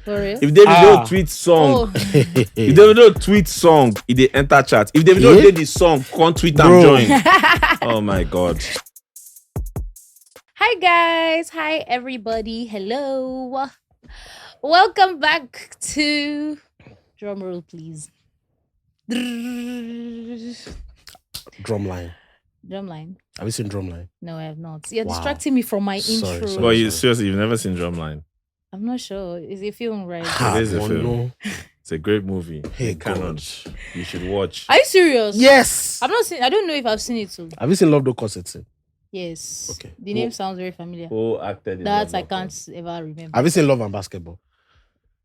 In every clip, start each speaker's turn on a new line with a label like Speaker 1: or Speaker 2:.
Speaker 1: For real?
Speaker 2: If Davido tweet song, if Davido tweet song, it dey enter chat. If Davido did the song, can't tweet and join. Oh my god.
Speaker 1: Hi guys, hi everybody. Hello. Welcome back to drumroll, please.
Speaker 3: Drumline.
Speaker 1: Drumline.
Speaker 3: Have you seen Drumline?
Speaker 1: No, I have not. You're distracting me from my intro.
Speaker 2: But you seriously, you've never seen Drumline?
Speaker 1: I'm not sure. Is it a film, right?
Speaker 2: It is a film. It's a great movie.
Speaker 3: Hey,
Speaker 2: God. You should watch.
Speaker 1: Are you serious?
Speaker 3: Yes.
Speaker 1: I've not seen. I don't know if I've seen it too.
Speaker 3: Have you seen Love No Concept?
Speaker 1: Yes.
Speaker 3: Okay.
Speaker 1: The name sounds very familiar.
Speaker 2: Who acted in
Speaker 1: That
Speaker 2: Love
Speaker 1: I
Speaker 2: No
Speaker 1: can't ever remember.
Speaker 3: Have you seen Love and Basketball?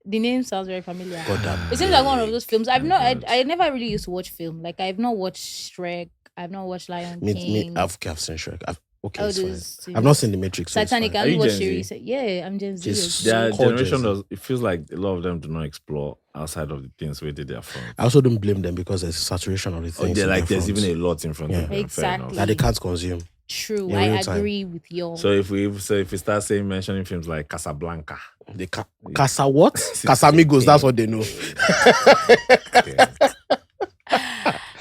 Speaker 1: The name sounds very familiar.
Speaker 3: God damn.
Speaker 1: It seems like one of those films. I never really used to watch film. Like I've not watched Shrek. I've not watched Lion King.
Speaker 3: I've seen Shrek. It's fine.
Speaker 1: I've
Speaker 3: I've not seen The Matrix.
Speaker 1: Titanic.
Speaker 3: So
Speaker 1: I
Speaker 2: Are you
Speaker 1: haven't watched
Speaker 2: Gen Z?
Speaker 1: series. Yeah, I'm Gen Z.
Speaker 2: Their
Speaker 3: Gorgeous.
Speaker 2: generation it feels like a lot of them do not explore outside of the things where they are from.
Speaker 3: I also don't blame them because there's saturation of the things.
Speaker 2: There's even a lot in front of them.
Speaker 1: Exactly.
Speaker 3: that they can't consume.
Speaker 1: True.
Speaker 3: In
Speaker 1: I
Speaker 3: real time.
Speaker 1: agree with you.
Speaker 2: So if we start mentioning films like Casablanca,
Speaker 3: They Casa what? Casamigos, that's what they know.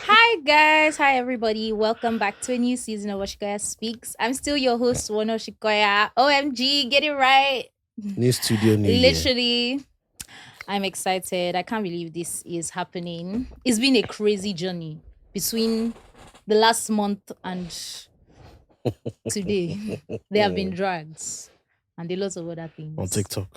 Speaker 1: Hi guys, hi everybody. Welcome back to a new season of Osikoya Speaks. I'm still your host, Wonu Osikoya. OMG, get it right.
Speaker 3: New studio, new year.
Speaker 1: Literally, I'm excited. I can't believe this is happening. It's been a crazy journey between the last month and today. There have been drags and a lot of other things.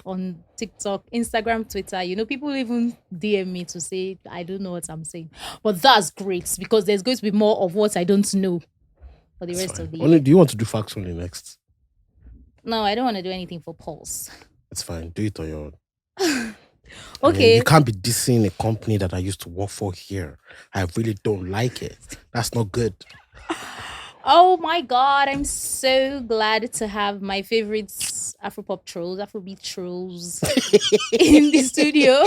Speaker 1: On TikTok, Instagram, Twitter. You know, people even DM me to say, I don't know what I'm saying. But that's great because there's going to be more of what I don't know for the rest of the year.
Speaker 3: Do you want to do facts only next?
Speaker 1: No, I don't want to do anything for Pulse.
Speaker 3: It's fine. Do it on your own.
Speaker 1: Okay.
Speaker 3: You can't be dissing a company that I used to work for here. I really don't like it. That's not good.
Speaker 1: Oh my God, I'm so glad to have my favorites Afropop trolls, Afrobeat trolls in the studio.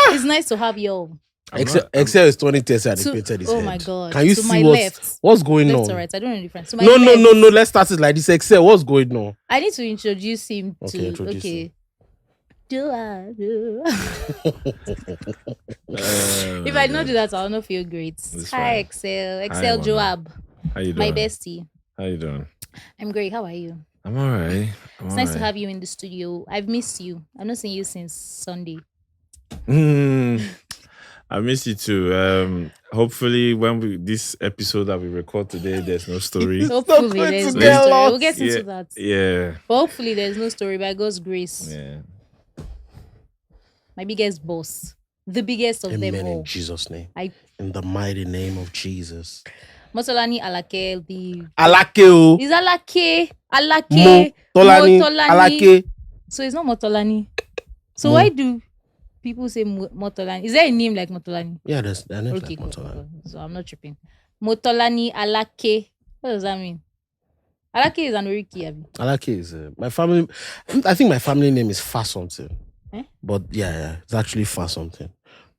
Speaker 1: It's nice to have you all.
Speaker 3: Excel is 2010 and they painted his head.
Speaker 1: Oh my God.
Speaker 3: Can you
Speaker 1: to
Speaker 3: see
Speaker 1: my left.
Speaker 3: what's going on?
Speaker 1: That's all right. I don't know the difference. To my
Speaker 3: No.
Speaker 1: left,
Speaker 3: Let's start it like this. Excel, what's going on?
Speaker 1: I need to introduce him to.
Speaker 3: Introduce him.
Speaker 1: Do I do? If I don't do that, I'll not feel great. Hi, Excel. Excel
Speaker 2: Hi,
Speaker 1: Joab.
Speaker 2: How you doing?
Speaker 1: My bestie.
Speaker 2: How you doing?
Speaker 1: I'm great. How are you?
Speaker 2: I'm alright.
Speaker 1: It's nice to have you in the studio. I've missed you. I've not seen you since Sunday.
Speaker 2: I miss you too. Hopefully, this episode that we record today, there's no story.
Speaker 1: Hopefully, there's no story. We'll get into that.
Speaker 2: Yeah.
Speaker 1: But hopefully, there's no story by God's grace.
Speaker 2: Yeah.
Speaker 1: My biggest boss. The biggest of
Speaker 3: Amen
Speaker 1: them all.
Speaker 3: in Jesus' name. In the mighty name of Jesus.
Speaker 1: Motolani Alake,
Speaker 3: Alake.
Speaker 1: Is Alake. Motolani.
Speaker 3: Alake.
Speaker 1: So it's not Motolani. So why do people say Motolani? Is there a name like Motolani?
Speaker 3: Yeah, there's a name
Speaker 1: Okay,
Speaker 3: like Motolani.
Speaker 1: So I'm not tripping. Motolani Alake. What does that mean? Alake is an Oriki, Abi.
Speaker 3: Alake is my family. I think my family name is Fa something. But yeah, it's actually Fa something.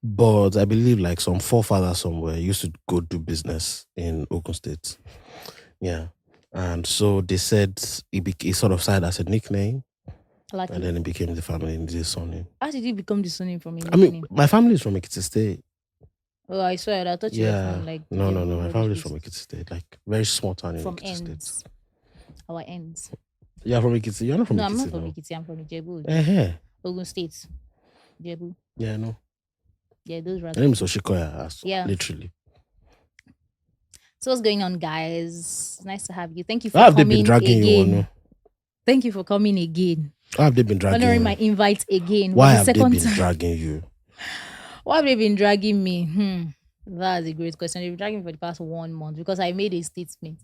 Speaker 3: But I believe like some forefathers somewhere used to go do business in Ogun State. Yeah. And so they said it sort of started as a nickname.
Speaker 1: Alake.
Speaker 3: And then it became the family name, the surname.
Speaker 1: How did it become the surname from me?
Speaker 3: I mean, my family is from Ekiti State.
Speaker 1: Oh, I saw it. I thought you were from like...
Speaker 3: No. My family is from Ekiti State. Like, very small town in
Speaker 1: from
Speaker 3: Ekiti
Speaker 1: ends.
Speaker 3: State.
Speaker 1: Our ends.
Speaker 3: You're from Ekiti? You're not from Ekiti?
Speaker 1: No, I'm not from Ekiti. I'm from Ijebu. Ogun State. Ijebu.
Speaker 3: Yeah, I know.
Speaker 1: Yeah, those rather.
Speaker 3: My name is Osikoya.
Speaker 1: Yeah.
Speaker 3: Literally.
Speaker 1: So what's going on, guys? Nice to have you. Thank you for
Speaker 3: How have they
Speaker 1: coming
Speaker 3: been dragging
Speaker 1: again.
Speaker 3: you, Wonu?
Speaker 1: Thank you for coming again.
Speaker 3: How have they been dragging
Speaker 1: Honoring
Speaker 3: you?
Speaker 1: my invite again.
Speaker 3: Why have they
Speaker 1: second
Speaker 3: been
Speaker 1: time.
Speaker 3: dragging you?
Speaker 1: Why have they been dragging me? That's a great question. They've been dragging me for the past 1 month because I made a statement.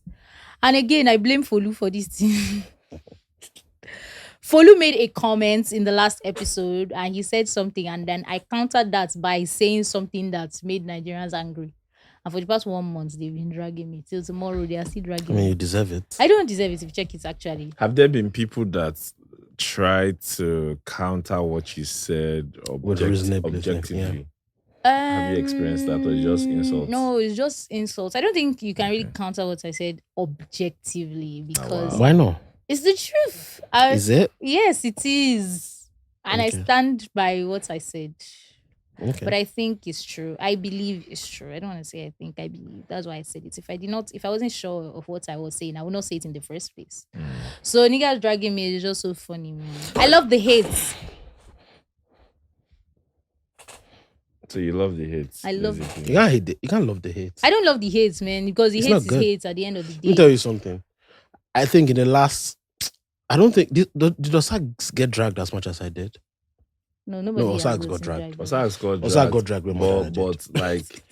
Speaker 1: And again, I blame Folu for this thing. Folu made a comment in the last episode and he said something, and then I countered that by saying something that made Nigerians angry. And for the past 1 month, they've been dragging me. Till tomorrow, they are still dragging me.
Speaker 3: You deserve it.
Speaker 1: I don't deserve it if you check it, actually.
Speaker 2: Have there been people that tried to counter what you said objectively? Have you experienced that, or just insults?
Speaker 1: No, it's just insults. I don't think you can really counter what I said objectively because
Speaker 3: Why not?
Speaker 1: It's the truth.
Speaker 3: Is it?
Speaker 1: Yes, it is. And I stand by what I said. Okay. But I think it's true. I believe it's true. I don't want to say I think, I believe. That's why I said it. If I wasn't sure of what I was saying, I would not say it in the first place. So niggas dragging me is just so funny, man. I love the hate.
Speaker 2: So you love the hate.
Speaker 1: I love
Speaker 3: it. You can't hate it. You can't love the hate.
Speaker 1: I don't love the hate, man, because the hate is hate at the end of the day.
Speaker 3: Let me tell you something. I think in the last, I don't think did Osags get dragged as much as I did.
Speaker 1: No, nobody.
Speaker 3: No, Osags got dragged.
Speaker 2: Osags got dragged. But like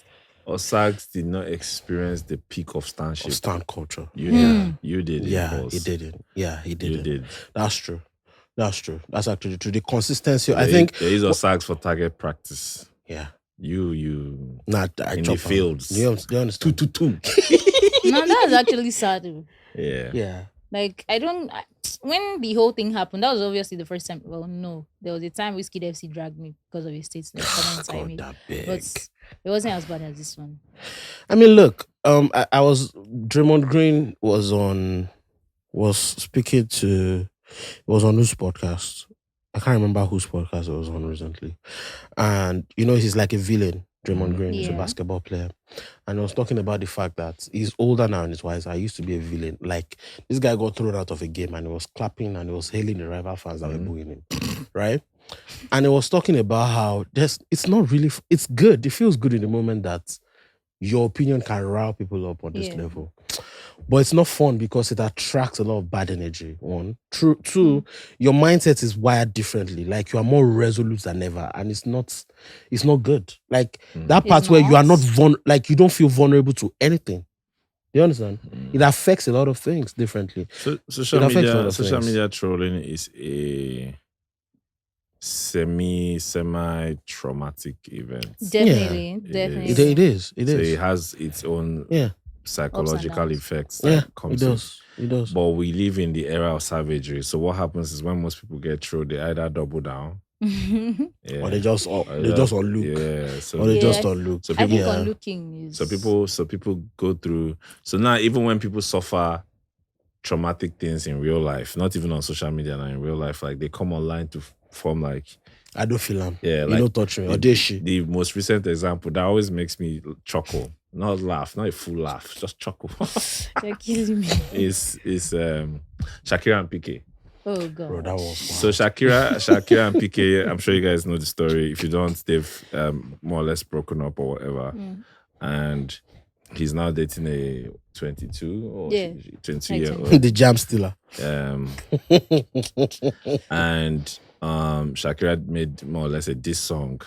Speaker 2: Osags did not experience the peak of stanship.
Speaker 3: Of stand culture.
Speaker 2: You did.
Speaker 3: Yeah, he didn't. Yeah, he didn't. You did. That's true. That's actually true. The consistency. I think
Speaker 2: there is Osags for target practice.
Speaker 3: Yeah.
Speaker 2: You
Speaker 3: I
Speaker 2: in the fields.
Speaker 3: You understand?
Speaker 2: 2.
Speaker 1: No, that's actually sad.
Speaker 3: Yeah.
Speaker 1: Like, when the whole thing happened, that was obviously the first time. Well, no, there was a time Whiskey FC dragged me because of his statements. But it wasn't as bad as this one.
Speaker 3: I mean, look, I was Draymond Green was on whose podcast? I can't remember whose podcast it was on recently. And, he's like a villain, Draymond Green. He's a basketball player. And I was talking about the fact that he's older now and he's wiser. I used to be a villain. Like, this guy got thrown out of a game and he was clapping and he was hailing the rival fans that were booing him. Right? And he was talking about how it's good. It feels good in the moment that your opinion can rile people up on this level. But it's not fun because it attracts a lot of bad energy. One. Two, your mindset is wired differently. Like, you are more resolute than ever. And it's not good. Like, that part where you are not like, you don't feel vulnerable to anything. You understand? It affects a lot of things differently.
Speaker 2: So social media trolling is a semi-traumatic event.
Speaker 1: Definitely.
Speaker 3: It is.
Speaker 2: So it has its own psychological effects. It does. But we live in the era of savagery. So what happens is when most people get trolled, they either double down.
Speaker 3: Or they just unlook.
Speaker 2: Yeah. So
Speaker 3: or they just unlook.
Speaker 1: So people, I think unlooking is...
Speaker 2: So people go through. So now even when people suffer traumatic things in real life, not even on social media, now in real life, like they come online to form like,
Speaker 3: I don't feel them.
Speaker 2: Yeah,
Speaker 3: you don't touch me. Or did she?
Speaker 2: The most recent example that always makes me chuckle, not laugh, not a full laugh, just chuckle.
Speaker 1: You're killing me.
Speaker 2: Is Shakira and Beke.
Speaker 1: Oh God.
Speaker 3: Bro, that was
Speaker 2: so Shakira and Beke, I'm sure you guys know the story. If you don't, they've more or less broken up or whatever. And he's now dating a 22 or 22-year-old.
Speaker 3: The jam stealer.
Speaker 2: And Shakira made more or less a diss song.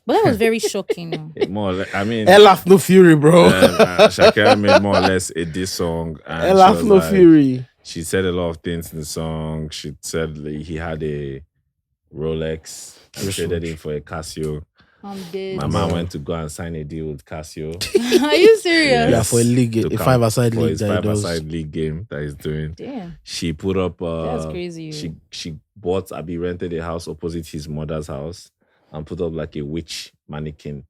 Speaker 1: But that was very shocking.
Speaker 2: More or less, I mean,
Speaker 3: Elaf no fury, bro.
Speaker 2: Shakira made more or less a diss song.
Speaker 3: Elaf no fury.
Speaker 2: She said a lot of things in the song. She said he had a Rolex. She traded him for a Casio.
Speaker 1: I'm dead.
Speaker 2: My mom went to go and sign a deal with Casio.
Speaker 1: Are you serious?
Speaker 3: Yeah, for a league, a five-a-side league.
Speaker 2: For his five-a-side league game that he's doing.
Speaker 1: Damn.
Speaker 2: She put up.
Speaker 1: That's crazy.
Speaker 2: She rented a house opposite his mother's house and put up like a witch mannequin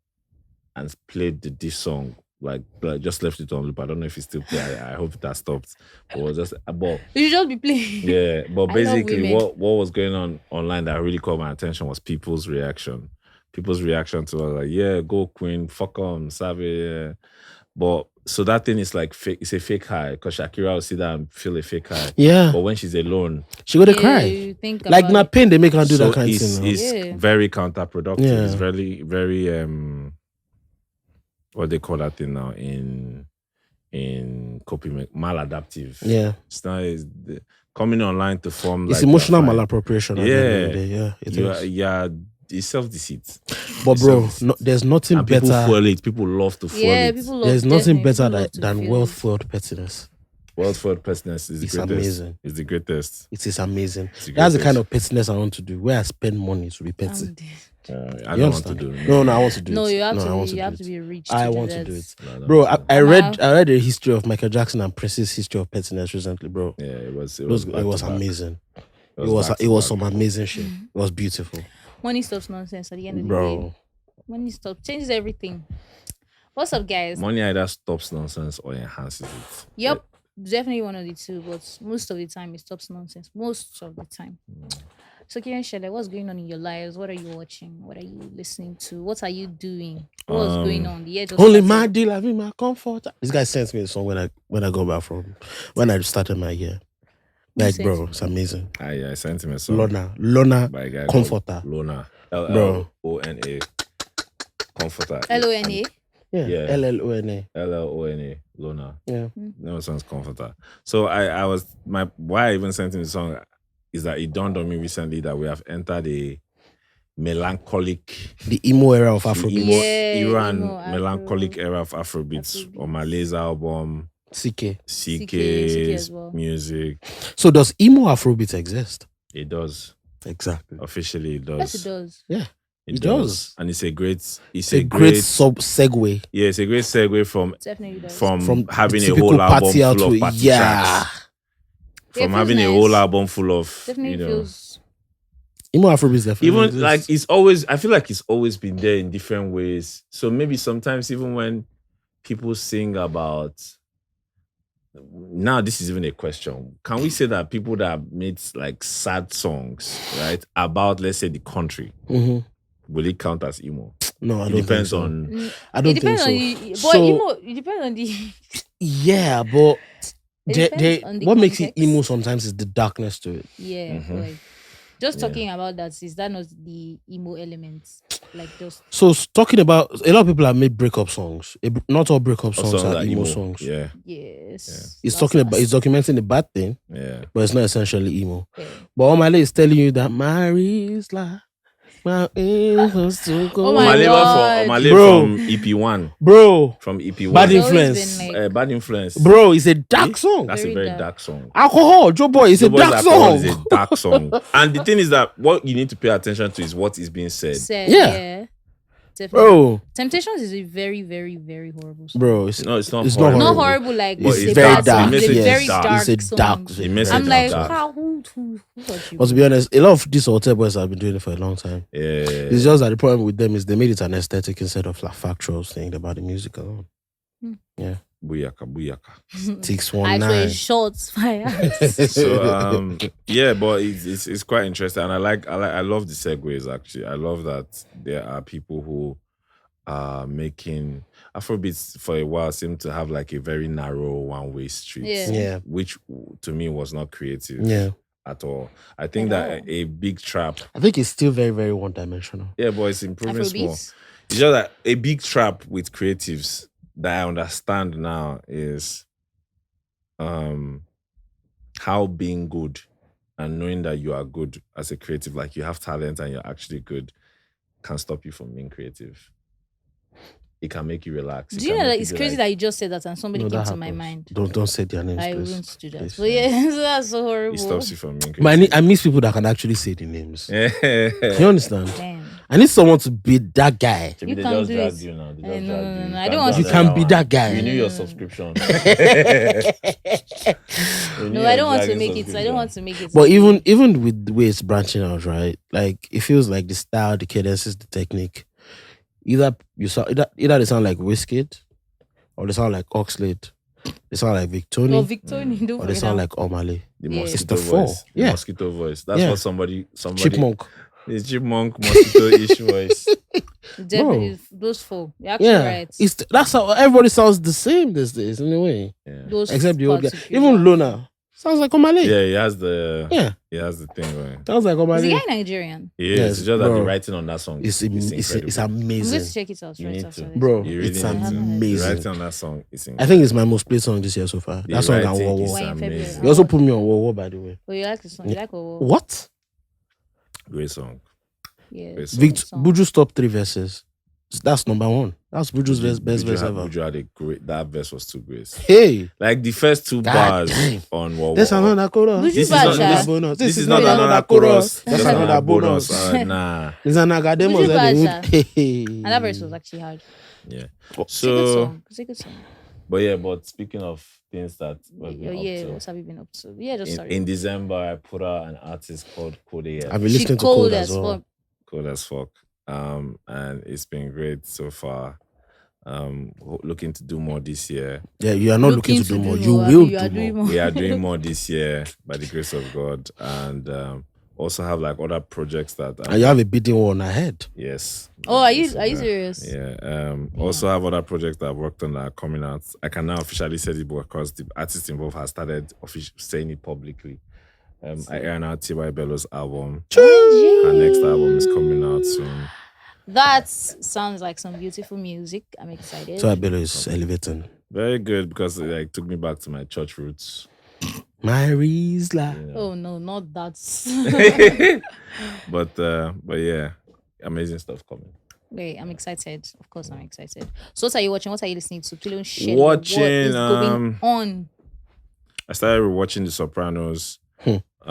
Speaker 2: and played this song. Like just left it on loop. I don't know if it's still playing. I hope that stopped. But it was just
Speaker 1: you should just be playing.
Speaker 2: Yeah, but basically, what was going on online that really caught my attention was people's reaction. People's reaction to her, like, yeah, go Queen, fuck on, savvy, yeah. But so that thing is like fake. It's a fake high because Shakira will see that and feel a fake high.
Speaker 3: Yeah.
Speaker 2: But when she's alone,
Speaker 3: she would cry. Like na pain, they make her do that kind of thing.
Speaker 2: It's very counterproductive. Yeah. It's very, very what they call that thing now in coping, maladaptive.
Speaker 3: Yeah.
Speaker 2: It's not coming online to form.
Speaker 3: It's like emotional malappropriation.
Speaker 2: Yeah. It's self-deceit.
Speaker 3: But bro, there's nothing better.
Speaker 2: People fuel it. People love to fuel it.
Speaker 3: There's nothing better than wealth-fueled pettiness.
Speaker 2: Wealth-fueled pettiness is the greatest.
Speaker 3: Amazing.
Speaker 2: It's the greatest.
Speaker 3: It is amazing. That's the kind of pettiness I want to do. Where I spend money to be petty.
Speaker 2: I don't want to do it.
Speaker 3: No, I want to do it.
Speaker 1: No, you have to be rich.
Speaker 3: I want to do it. Bro, I read the history of Michael Jackson and Prince's history of pettiness recently, bro.
Speaker 2: Yeah, it was
Speaker 3: amazing. It was some amazing shit. It was beautiful.
Speaker 1: Money stops nonsense at the end of the day. Money stops, changes everything. What's up, guys?
Speaker 2: Money either stops nonsense or enhances it.
Speaker 1: Yep. definitely one of the two, but most of the time it stops nonsense. Most of the time. So Kiran Shele, what's going on in your lives? What are you watching? What are you listening to? What are you doing? What's going on? The year just
Speaker 3: Only
Speaker 1: started.
Speaker 3: my deal, having my comfort. This guy sent me a song when I go back from when I started my year. Like, bro, it's amazing.
Speaker 2: I sent him a song.
Speaker 3: Lona,
Speaker 2: by a guy
Speaker 3: Comforter.
Speaker 2: Lona.
Speaker 3: Bro.
Speaker 2: Lona. Comforter.
Speaker 1: Lona.
Speaker 3: Yeah. LLONA.
Speaker 2: LLONA. Lona.
Speaker 3: Yeah.
Speaker 2: No, sounds Comforter. So why I even sent him the song is that it dawned on me recently that we have entered a melancholic,
Speaker 3: the emo era of Afrobeats.
Speaker 2: Melancholic era of Afrobeats. On my laser album,
Speaker 3: CK
Speaker 1: as well.
Speaker 2: Music.
Speaker 3: So does emo Afrobeats exist?
Speaker 2: It does.
Speaker 3: Exactly.
Speaker 2: Officially, it does.
Speaker 1: Yes, it does.
Speaker 3: Yeah.
Speaker 2: It does. And it's a great
Speaker 3: segue.
Speaker 2: Yeah, it's a great segue from having a whole album full of party tracks. From having a whole album full of
Speaker 1: feels
Speaker 3: emo Afrobeats definitely
Speaker 2: even
Speaker 3: exists.
Speaker 2: like it's always, I feel like it's always been there in different ways. So maybe sometimes even when people sing about, now this is even a question, can we say that people that made like sad songs, right, about, let's say, the country, will it count as emo?
Speaker 3: No, I don't think so. I don't think so.
Speaker 1: It depends on the
Speaker 3: yeah, but what makes it
Speaker 1: context.
Speaker 3: emo sometimes is the darkness to it.
Speaker 1: Yeah, like just talking about that, is that not the emo elements? Like just
Speaker 3: so talking about, a lot of people have made breakup songs. Not all breakup songs are emo songs.
Speaker 2: Yeah.
Speaker 1: Yes.
Speaker 3: It's documenting the bad thing.
Speaker 2: Yeah.
Speaker 3: But it's not essentially emo.
Speaker 1: Yeah.
Speaker 3: But Omale is telling you that Mary's like my aim was to go.
Speaker 1: Oh my God.
Speaker 2: Omale
Speaker 3: Bro.
Speaker 2: from EP1.
Speaker 3: Bro.
Speaker 2: From EP1.
Speaker 3: Bad
Speaker 1: It's always
Speaker 3: influence.
Speaker 1: been like-
Speaker 2: Bad influence.
Speaker 3: Bro, it's a dark song.
Speaker 2: That's
Speaker 1: Very
Speaker 2: a very
Speaker 1: dark.
Speaker 2: dark song.
Speaker 3: Alcohol, Joe Boy, it's a
Speaker 2: Nobody's
Speaker 3: dark
Speaker 2: Alcohol
Speaker 3: song.
Speaker 2: is a dark song. And the thing is that what you need to pay attention to is what is being said.
Speaker 3: Yeah.
Speaker 1: Definitely.
Speaker 3: Bro,
Speaker 1: Temptations is a very, very, very horrible song.
Speaker 3: bro, it's
Speaker 2: No, it's not
Speaker 3: It's
Speaker 2: horrible.
Speaker 1: Not horrible, like
Speaker 3: It's
Speaker 1: a
Speaker 3: very
Speaker 1: bad
Speaker 3: dark.
Speaker 1: song. It's a
Speaker 2: Yes.
Speaker 1: very
Speaker 2: Dark.
Speaker 1: dark
Speaker 3: It's a dark.
Speaker 1: song.
Speaker 2: It makes
Speaker 1: I'm
Speaker 2: it
Speaker 1: like,
Speaker 2: dark.
Speaker 1: who got you?
Speaker 3: But to be honest, a lot of these hotel boys have been doing it for a long time.
Speaker 2: Yeah.
Speaker 3: It's just that the problem with them is they made it an aesthetic instead of like factual thing about the music alone. Yeah.
Speaker 2: Booyaka.
Speaker 3: 619.
Speaker 1: I swear, shots fired.
Speaker 2: So yeah, but it's quite interesting, and I love the segues actually. I love that there are people who are making Afrobeats for a while seem to have like a very narrow one-way street.
Speaker 3: Yeah.
Speaker 2: Which to me was not creative.
Speaker 3: Yeah.
Speaker 2: At all. I think that a big trap.
Speaker 3: I think it's still very, very one-dimensional.
Speaker 2: Yeah, but it's improving small.
Speaker 1: Afrobeats.
Speaker 2: It's just that a big trap with creatives that I understand now is how being good and knowing that you are good as a creative, like you have talent and you're actually good, can stop you from being creative. It can make you relax.
Speaker 1: Do you know that it's crazy that you just said that and somebody
Speaker 3: No,
Speaker 1: came
Speaker 3: that
Speaker 1: to my
Speaker 3: happens.
Speaker 1: mind?
Speaker 3: Don't say their names,
Speaker 1: I
Speaker 3: please.
Speaker 1: wouldn't do that.
Speaker 3: Please.
Speaker 1: But yeah, so that's so horrible.
Speaker 2: it stops you from being
Speaker 3: But
Speaker 2: creative.
Speaker 3: I miss people that can actually say the names. You understand?
Speaker 1: Damn.
Speaker 3: I need someone to be that guy.
Speaker 2: Maybe
Speaker 1: You
Speaker 2: they
Speaker 1: can
Speaker 2: just
Speaker 1: do
Speaker 2: dragged
Speaker 1: it.
Speaker 2: you now. They
Speaker 1: Eh,
Speaker 2: just
Speaker 1: no,
Speaker 2: dragged
Speaker 1: no,
Speaker 2: you.
Speaker 1: no, I don't want
Speaker 3: You
Speaker 1: to-
Speaker 3: can be that guy.
Speaker 2: Renew your subscription.
Speaker 1: No, I don't want to make it. I don't want to make it.
Speaker 3: But even with the way it's branching out, right? Like it feels like the style, the cadences, the technique. Either they sound like Wizkid, or they sound like Oxlade. They sound like Victoni,
Speaker 1: No, Victoria, don't
Speaker 3: or they
Speaker 1: forget
Speaker 3: sound
Speaker 1: that.
Speaker 3: like Omale.
Speaker 2: The
Speaker 1: Yeah.
Speaker 2: mosquito
Speaker 3: It's the
Speaker 2: voice.
Speaker 3: four.
Speaker 2: The
Speaker 3: Yeah.
Speaker 2: mosquito voice. That's
Speaker 3: Yeah.
Speaker 2: what somebody
Speaker 3: Chipmunk.
Speaker 2: It's chipmunk, mosquito-ish voice.
Speaker 1: Definitely those four. You're actually
Speaker 3: Yeah,
Speaker 1: right.
Speaker 3: that's how everybody sounds the same these days in a way.
Speaker 2: Yeah.
Speaker 1: Those
Speaker 3: Except the old guy.
Speaker 1: particular-
Speaker 3: Even Lona sounds like Omale.
Speaker 2: Yeah, he has the thing going.
Speaker 3: Sounds like
Speaker 1: Is the
Speaker 3: Omale.
Speaker 1: guy Nigerian?
Speaker 2: He is.
Speaker 3: Yes,
Speaker 2: It's just that
Speaker 3: bro.
Speaker 2: the writing on that song
Speaker 3: It's
Speaker 2: is
Speaker 3: it's
Speaker 2: incredible.
Speaker 1: I'm going to
Speaker 3: amazing,
Speaker 1: check it out
Speaker 2: You
Speaker 1: right
Speaker 2: need
Speaker 1: after
Speaker 2: to.
Speaker 1: this.
Speaker 3: bro.
Speaker 2: You really
Speaker 3: It's
Speaker 2: need to. The
Speaker 3: amazing.
Speaker 2: writing on that song is
Speaker 3: I
Speaker 2: incredible.
Speaker 3: think it's my most played song this year so far.
Speaker 2: The
Speaker 3: That song and
Speaker 2: writing
Speaker 3: Wow
Speaker 2: is
Speaker 1: Why in February?
Speaker 2: amazing.
Speaker 3: You also put me on Wow, by the way.
Speaker 1: Oh, you like the song? You like Owo?
Speaker 3: What?
Speaker 2: Great song.
Speaker 1: Yeah.
Speaker 2: Great song.
Speaker 1: Song.
Speaker 3: Buju's top 3 verses. That's number 1. That's Buju's best verse ever.
Speaker 2: Buju had a great. That verse was too great.
Speaker 3: Hey,
Speaker 2: Like the first two
Speaker 3: God
Speaker 2: bars
Speaker 3: damn.
Speaker 2: on Wow.
Speaker 3: there's another chorus.
Speaker 1: Buju
Speaker 2: This is not-
Speaker 1: Baja.
Speaker 3: bonus.
Speaker 2: This is not another chorus. Just another bonus. Nah.
Speaker 3: There's an academic.
Speaker 1: Buju Baja.
Speaker 3: Hey.
Speaker 1: And that verse was actually hard.
Speaker 2: Yeah.
Speaker 1: It's a good
Speaker 2: So,
Speaker 1: song. It's a good song.
Speaker 2: but speaking of things that we've been
Speaker 1: Yeah,
Speaker 2: up
Speaker 1: what have you been up to? Yeah, just
Speaker 2: to,
Speaker 1: sorry.
Speaker 2: in December I put out an artist called Code
Speaker 3: I've been
Speaker 1: She
Speaker 3: listening to
Speaker 1: cold
Speaker 3: Code as well.
Speaker 1: fuck.
Speaker 2: Cool as fuck. And it's been great so far. Looking to do more this year.
Speaker 3: Yeah, you are not looking to do more. You will do more.
Speaker 2: We are doing more this year by the grace of God, and also have like other projects that.
Speaker 3: And you have a bidding one ahead.
Speaker 2: Yes.
Speaker 1: Oh, are you serious?
Speaker 2: Yeah. Also have other projects that I've worked on that are coming out. I can now officially say it because the artist involved has started saying it publicly. I earn out T.Y. Bello's album. Her next album is coming out soon.
Speaker 1: That sounds like some beautiful music. I'm excited.
Speaker 3: T.Y. Bello is elevating.
Speaker 2: Very good because it took me back to my church roots.
Speaker 3: My Rizla.
Speaker 1: You know. Oh no, not that.
Speaker 2: But yeah, amazing stuff coming.
Speaker 1: Wait, I'm excited. Of course, I'm excited. So, what are you watching? What are you listening to? Please don't share
Speaker 2: watching,
Speaker 1: what is going on.
Speaker 2: I started rewatching The Sopranos.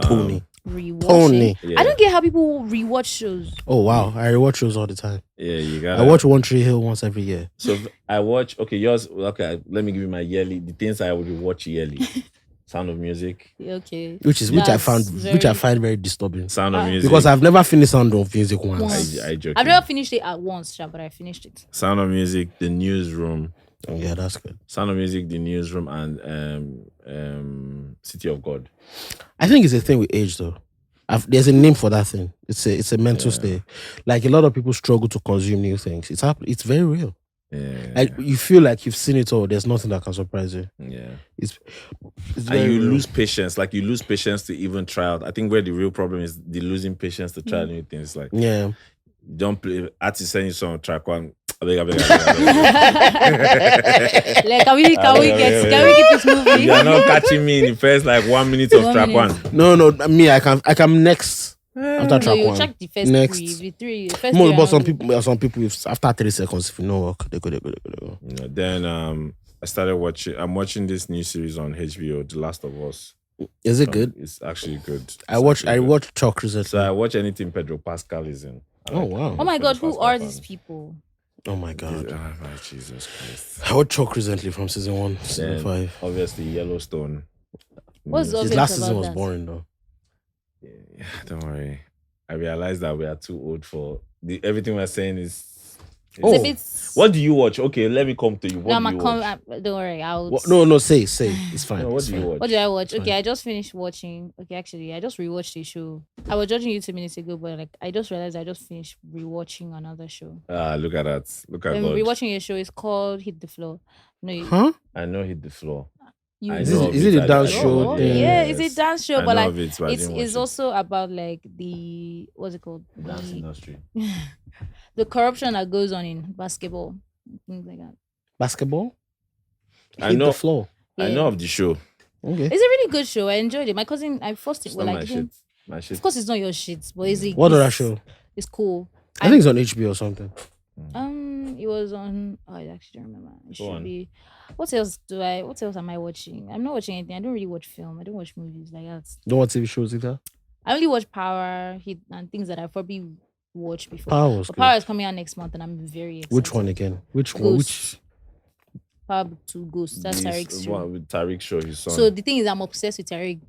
Speaker 3: Tony.
Speaker 1: Rewatching. Yeah. I don't get how people rewatch shows.
Speaker 3: Oh wow, I rewatch shows all the time.
Speaker 2: Yeah, you got.
Speaker 3: I watch One Tree Hill once every year.
Speaker 2: So I watch. Okay, yours. Okay, let me give you my yearly. The things I would rewatch yearly. Sound of Music.
Speaker 1: Okay.
Speaker 3: Which I find very disturbing.
Speaker 2: Sound of Music.
Speaker 3: Because I've never finished Sound of Music once.
Speaker 1: I've never finished it at once, but I finished it.
Speaker 2: Sound of Music, The Newsroom.
Speaker 3: Oh, yeah, that's good.
Speaker 2: Sound of Music, The Newsroom, and City of God.
Speaker 3: I think it's a thing with age, though. There's a name for that thing. It's a mental state. Like a lot of people struggle to consume new things. It's very real.
Speaker 2: Yeah.
Speaker 3: You feel like you've seen it all. There's nothing that can surprise you.
Speaker 2: Yeah.
Speaker 3: It's
Speaker 2: and you lose patience. Like you lose patience to even try out. I think where the real problem is the losing patience to try new things. Like don't play artist send you some track one. Like,
Speaker 1: can we get this movie?
Speaker 2: You are not catching me in the first like 1 minute of track one.
Speaker 3: No, me, I can next. After track one,
Speaker 1: check the first
Speaker 3: next
Speaker 1: three.
Speaker 3: But some people, if after 3 seconds, if you know work, they go.
Speaker 2: Then I started watching. I'm watching this new series on HBO, The Last of Us.
Speaker 3: Is it good?
Speaker 2: It's actually good.
Speaker 3: I watched Chuck recently.
Speaker 2: So I watch anything Pedro Pascal is in.
Speaker 3: Oh wow!
Speaker 1: Oh my God, who are these people?
Speaker 3: Oh my God!
Speaker 2: My Jesus Christ!
Speaker 3: I watched Chuck recently from season 1, season 5.
Speaker 2: Obviously, Yellowstone.
Speaker 1: What's
Speaker 3: his last season was boring though.
Speaker 2: Yeah, don't worry. I realized that we are too old for everything we're saying is. What do you watch? Okay, let me come to you. What do you watch?
Speaker 1: Don't worry,
Speaker 3: No, say. It's fine.
Speaker 2: No, what do you watch?
Speaker 1: What did I watch? Okay, I just finished watching. Okay, actually, I just rewatched a show. I was judging you 2 minutes ago, but I just realized I just finished rewatching another show.
Speaker 2: Look at that. Look at God.
Speaker 1: Rewatching a show is called Hit the Floor.
Speaker 3: No,
Speaker 2: I know Hit the Floor.
Speaker 3: Is it a dance show?
Speaker 1: Yeah, it's a dance show, but like it's also about like the what's it called?
Speaker 2: The dance industry.
Speaker 1: The corruption that goes on in basketball, things like that.
Speaker 3: Basketball?
Speaker 2: I know.
Speaker 3: The floor.
Speaker 2: Yeah. I know of the show.
Speaker 3: Okay.
Speaker 1: It's a really good show. I enjoyed it. My cousin, I forced it.
Speaker 2: It's not my shit.
Speaker 1: Of course, it's not your shit, but
Speaker 3: what other show?
Speaker 1: It's cool.
Speaker 3: I think it's on HBO or something.
Speaker 1: It was on. Oh, I actually don't remember. It should be. What else am I watching? I'm not watching anything. I don't really watch film. I don't watch movies like that.
Speaker 3: Don't watch TV shows either?
Speaker 1: I only watch Power, Hit, and things that I've probably watched before.
Speaker 3: Power
Speaker 1: is coming out next month, and I'm very excited.
Speaker 3: Which one again? Which one? Which?
Speaker 1: Power Book 2 Ghost. That's Tariq's show.
Speaker 2: With Tariq's show, his son.
Speaker 1: So the thing is, I'm obsessed with Tariq.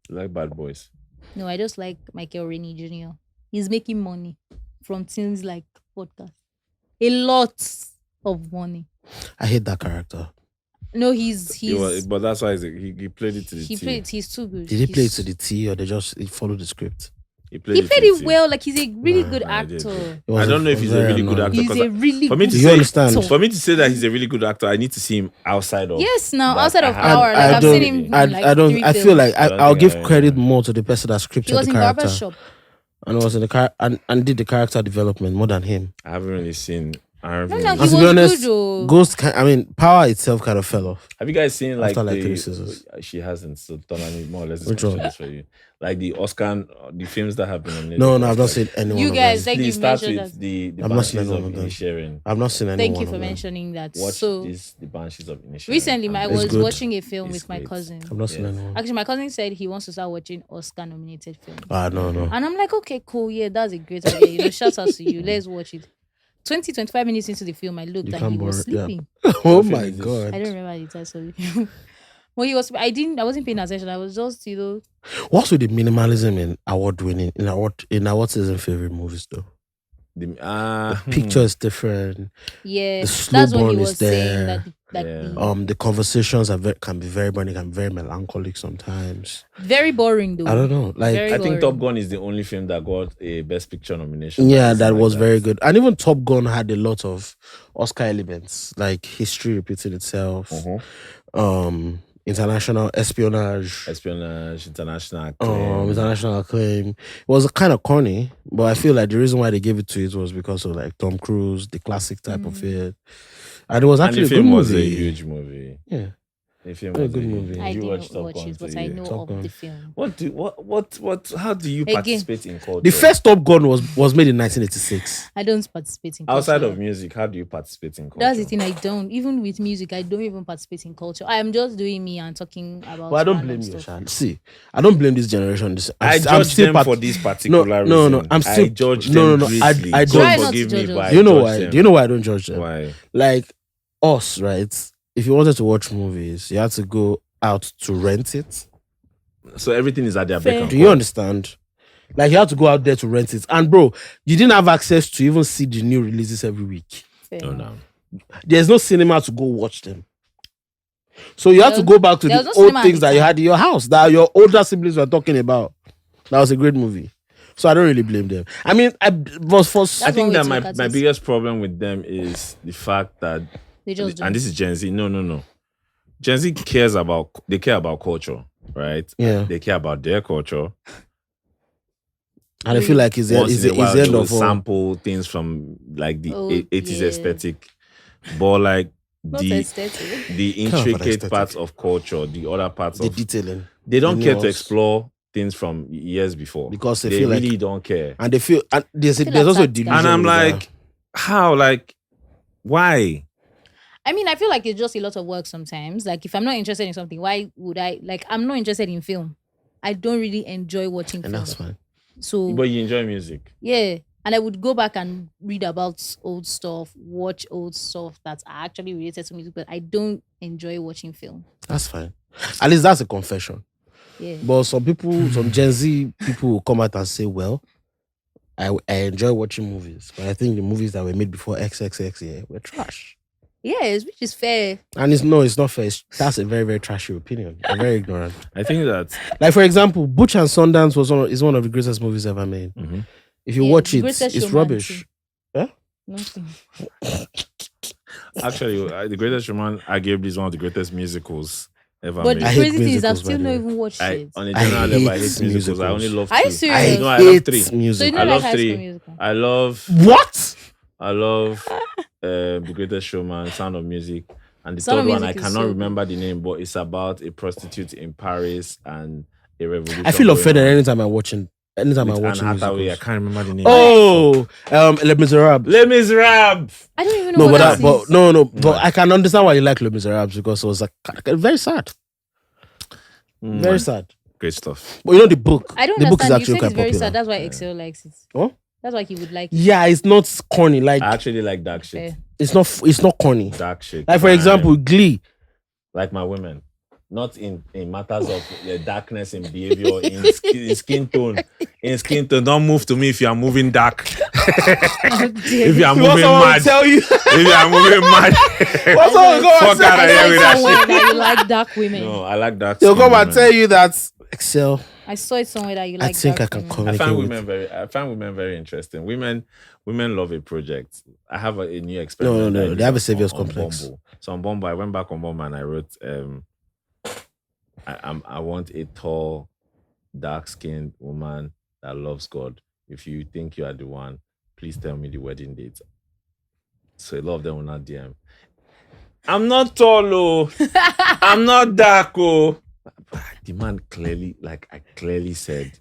Speaker 2: You like Bad Boys?
Speaker 1: No, I just like Michael Rennie Jr. He's making money from things like podcast. A lot of money.
Speaker 3: I hate that character.
Speaker 1: No, he's
Speaker 2: but that's why he played it to the T.
Speaker 1: He's too good.
Speaker 3: Did he play it to the T or they just followed the script?
Speaker 2: He played
Speaker 1: it well. Like he's a really good actor.
Speaker 2: I don't know if he's a really good actor.
Speaker 1: He's a really
Speaker 2: good
Speaker 1: actor.
Speaker 2: For me to say that he's a really good actor, I need to see him outside of.
Speaker 1: Yes, now outside of Power. Like I've seen him.
Speaker 3: I feel like I'll give credit more to the person that scripted the character. He was in
Speaker 1: Barbershop.
Speaker 3: And was in the and did the character development more than him.
Speaker 2: I haven't really seen.
Speaker 1: No, he was to be honest, good,
Speaker 3: Ghost. Power itself kind of fell off.
Speaker 2: Have you guys seen like
Speaker 3: after 3 seasons?
Speaker 2: She hasn't. So Tonani more or less. Which one? For you, like the Oscar, the films that have been nominated.
Speaker 3: No, I've not seen anyone.
Speaker 1: You guys, thank
Speaker 2: you.
Speaker 1: Start
Speaker 2: with the Banshees of Inisherin.
Speaker 3: I've not seen anyone.
Speaker 1: Thank you for mentioning that.
Speaker 2: Watch the Banshees of Inisherin.
Speaker 1: Recently, I was watching a film with my cousin.
Speaker 3: I've not seen anyone.
Speaker 1: Actually, my cousin said he wants to start watching Oscar-nominated films.
Speaker 3: No.
Speaker 1: And I'm like, okay, cool, yeah, that's a great idea. Shout out to you. Let's watch it. 25 minutes into the film, I looked and he was sleeping.
Speaker 3: Yeah. Oh my God.
Speaker 1: I don't remember the title of the film. When he was, I wasn't paying attention. I was just,
Speaker 3: What's with the minimalism in award winning, in award season favorite movies though? The picture is different.
Speaker 1: Yeah,
Speaker 3: the slow
Speaker 1: that's what
Speaker 3: burn
Speaker 1: he
Speaker 3: is
Speaker 1: was saying.
Speaker 3: there.
Speaker 1: The
Speaker 3: conversations can be very burning and very melancholic sometimes.
Speaker 1: Very boring though.
Speaker 3: I don't know. Like
Speaker 2: I think Top Gun is the only film that got a Best Picture nomination.
Speaker 3: Yeah, that was very good. And even Top Gun had a lot of Oscar elements, like history repeating itself, international espionage,
Speaker 2: international acclaim.
Speaker 3: International acclaim. It was kind of corny, but I feel like the reason why they gave it to it was because of like Tom Cruise, the classic type of it. And it was actually
Speaker 2: a good movie. Was a huge movie.
Speaker 3: Yeah.
Speaker 2: The film was a good
Speaker 3: movie.
Speaker 1: I didn't watch it, but I know of the film.
Speaker 2: How do you participate in culture?
Speaker 3: The first Top Gun was made in 1986.
Speaker 1: I don't participate in culture.
Speaker 2: Outside of music, how do you participate in culture?
Speaker 1: That's the thing, I don't. Even with music, I don't even participate in culture. I am just doing me and talking about.
Speaker 3: But I don't blame you, Shan. See, I don't blame this generation.
Speaker 2: I judge them for this particular reason.
Speaker 3: No. I
Speaker 2: judge them.
Speaker 3: I don't
Speaker 2: forgive me, but
Speaker 3: do you know why? Do you know why I don't judge them?
Speaker 2: Why?
Speaker 3: Like us, right? If you wanted to watch movies, you had to go out to rent it.
Speaker 2: So everything is at their beck and call.
Speaker 3: Do you understand? Like you had to go out there to rent it. And bro, you didn't have access to even see the new releases every week.
Speaker 2: No.
Speaker 3: There's no cinema to go watch them. So you had to go back to the old things that you had in your house, that your older siblings were talking about. That was a great movie. So I don't really blame them. I mean, I
Speaker 2: think that my biggest problem with them is the fact that and this is Gen Z. No. Gen Z care about culture, right?
Speaker 3: Yeah.
Speaker 2: They care about their culture.
Speaker 3: And I feel like it's the end of
Speaker 2: sample things from like the 80s aesthetic. But like the intricate parts of culture, the other parts of
Speaker 3: detailing.
Speaker 2: They don't care to explore things from years before.
Speaker 3: Because they
Speaker 2: feel
Speaker 3: really
Speaker 2: don't care.
Speaker 3: And they feel and there's also a delusion.
Speaker 2: And I'm like, how? Like, why?
Speaker 1: I mean, I feel like it's just a lot of work sometimes. Like, if I'm not interested in something, why would I? Like, I'm not interested in film. I don't really enjoy watching film.
Speaker 3: And that's fine.
Speaker 1: So,
Speaker 2: but you enjoy music.
Speaker 1: Yeah. And I would go back and read about old stuff, watch old stuff that's actually related to music, but I don't enjoy watching film.
Speaker 3: That's fine. At least that's a confession.
Speaker 1: Yeah.
Speaker 3: But some Gen Z people will come out and say, well, I enjoy watching movies, but I think the movies that were made before XXX were trash.
Speaker 1: Yes, which is fair.
Speaker 3: And it's not fair. That's a very, very trashy opinion. I'm very ignorant.
Speaker 2: I think that,
Speaker 3: like, for example, Butch and Sundance is one of the greatest movies ever made.
Speaker 2: Mm-hmm.
Speaker 3: If you watch it, it's rubbish.
Speaker 1: Huh? Nothing.
Speaker 2: Actually, The Greatest Showman arguably is one of the greatest musicals ever
Speaker 1: but
Speaker 2: made.
Speaker 1: the crazy thing is, I've still not even watched it.
Speaker 2: On a general level, I hate musicals. I only love 2.
Speaker 1: Are you serious?
Speaker 2: I love 3.
Speaker 3: Music.
Speaker 1: So you know,
Speaker 2: I
Speaker 1: like
Speaker 2: love 3. I love
Speaker 3: what?
Speaker 2: I love The Greatest Showman, Sound of Music, and the
Speaker 1: Sound
Speaker 2: third one I
Speaker 1: Music
Speaker 2: cannot remember the name, but it's about a prostitute in Paris and a revolution.
Speaker 3: I feel offended anytime I watch
Speaker 2: Anne Hathaway, I can't remember the name.
Speaker 3: Oh, Les Miserables.
Speaker 2: Les Miserables.
Speaker 1: I don't even know what that is.
Speaker 3: But I can understand why you like Les Miserables, because it was very sad. Very sad.
Speaker 2: Great stuff.
Speaker 3: But you know the book.
Speaker 1: I don't
Speaker 3: the
Speaker 1: understand.
Speaker 3: Book is actually
Speaker 1: you said it's very
Speaker 3: popular.
Speaker 1: sad. That's why Excel likes it.
Speaker 3: Oh?
Speaker 1: That's why he would like it.
Speaker 3: Yeah, it's not corny. Like,
Speaker 2: I actually like dark shit.
Speaker 3: It's not corny.
Speaker 2: Dark shit.
Speaker 3: Like, for example, Glee.
Speaker 2: Like my women. Not in matters of darkness in behavior, in skin tone. In skin tone, don't move to me if you are moving dark. If you are moving mad.
Speaker 3: Tell you.
Speaker 2: If you are moving mad.
Speaker 3: What's all going
Speaker 2: Fuck out of here with that shit.
Speaker 1: That you like dark women.
Speaker 2: No, I like dark.
Speaker 3: They'll come and tell you that Excel.
Speaker 1: I saw it somewhere that you like.
Speaker 3: I think
Speaker 1: dark
Speaker 3: I can
Speaker 1: women.
Speaker 3: communicate.
Speaker 2: I find women very interesting. Women love a project. I have a new experiment.
Speaker 3: No. They have a savior's complex.
Speaker 2: Bumble. So on Bumble, I went back on Bumble and I wrote, I want a tall, dark-skinned woman that loves God. If you think you are the one, please tell me the wedding date. So a lot of them will not DM. I'm not tall, oh. I'm not dark, oh. The man clearly said.
Speaker 1: I clearly said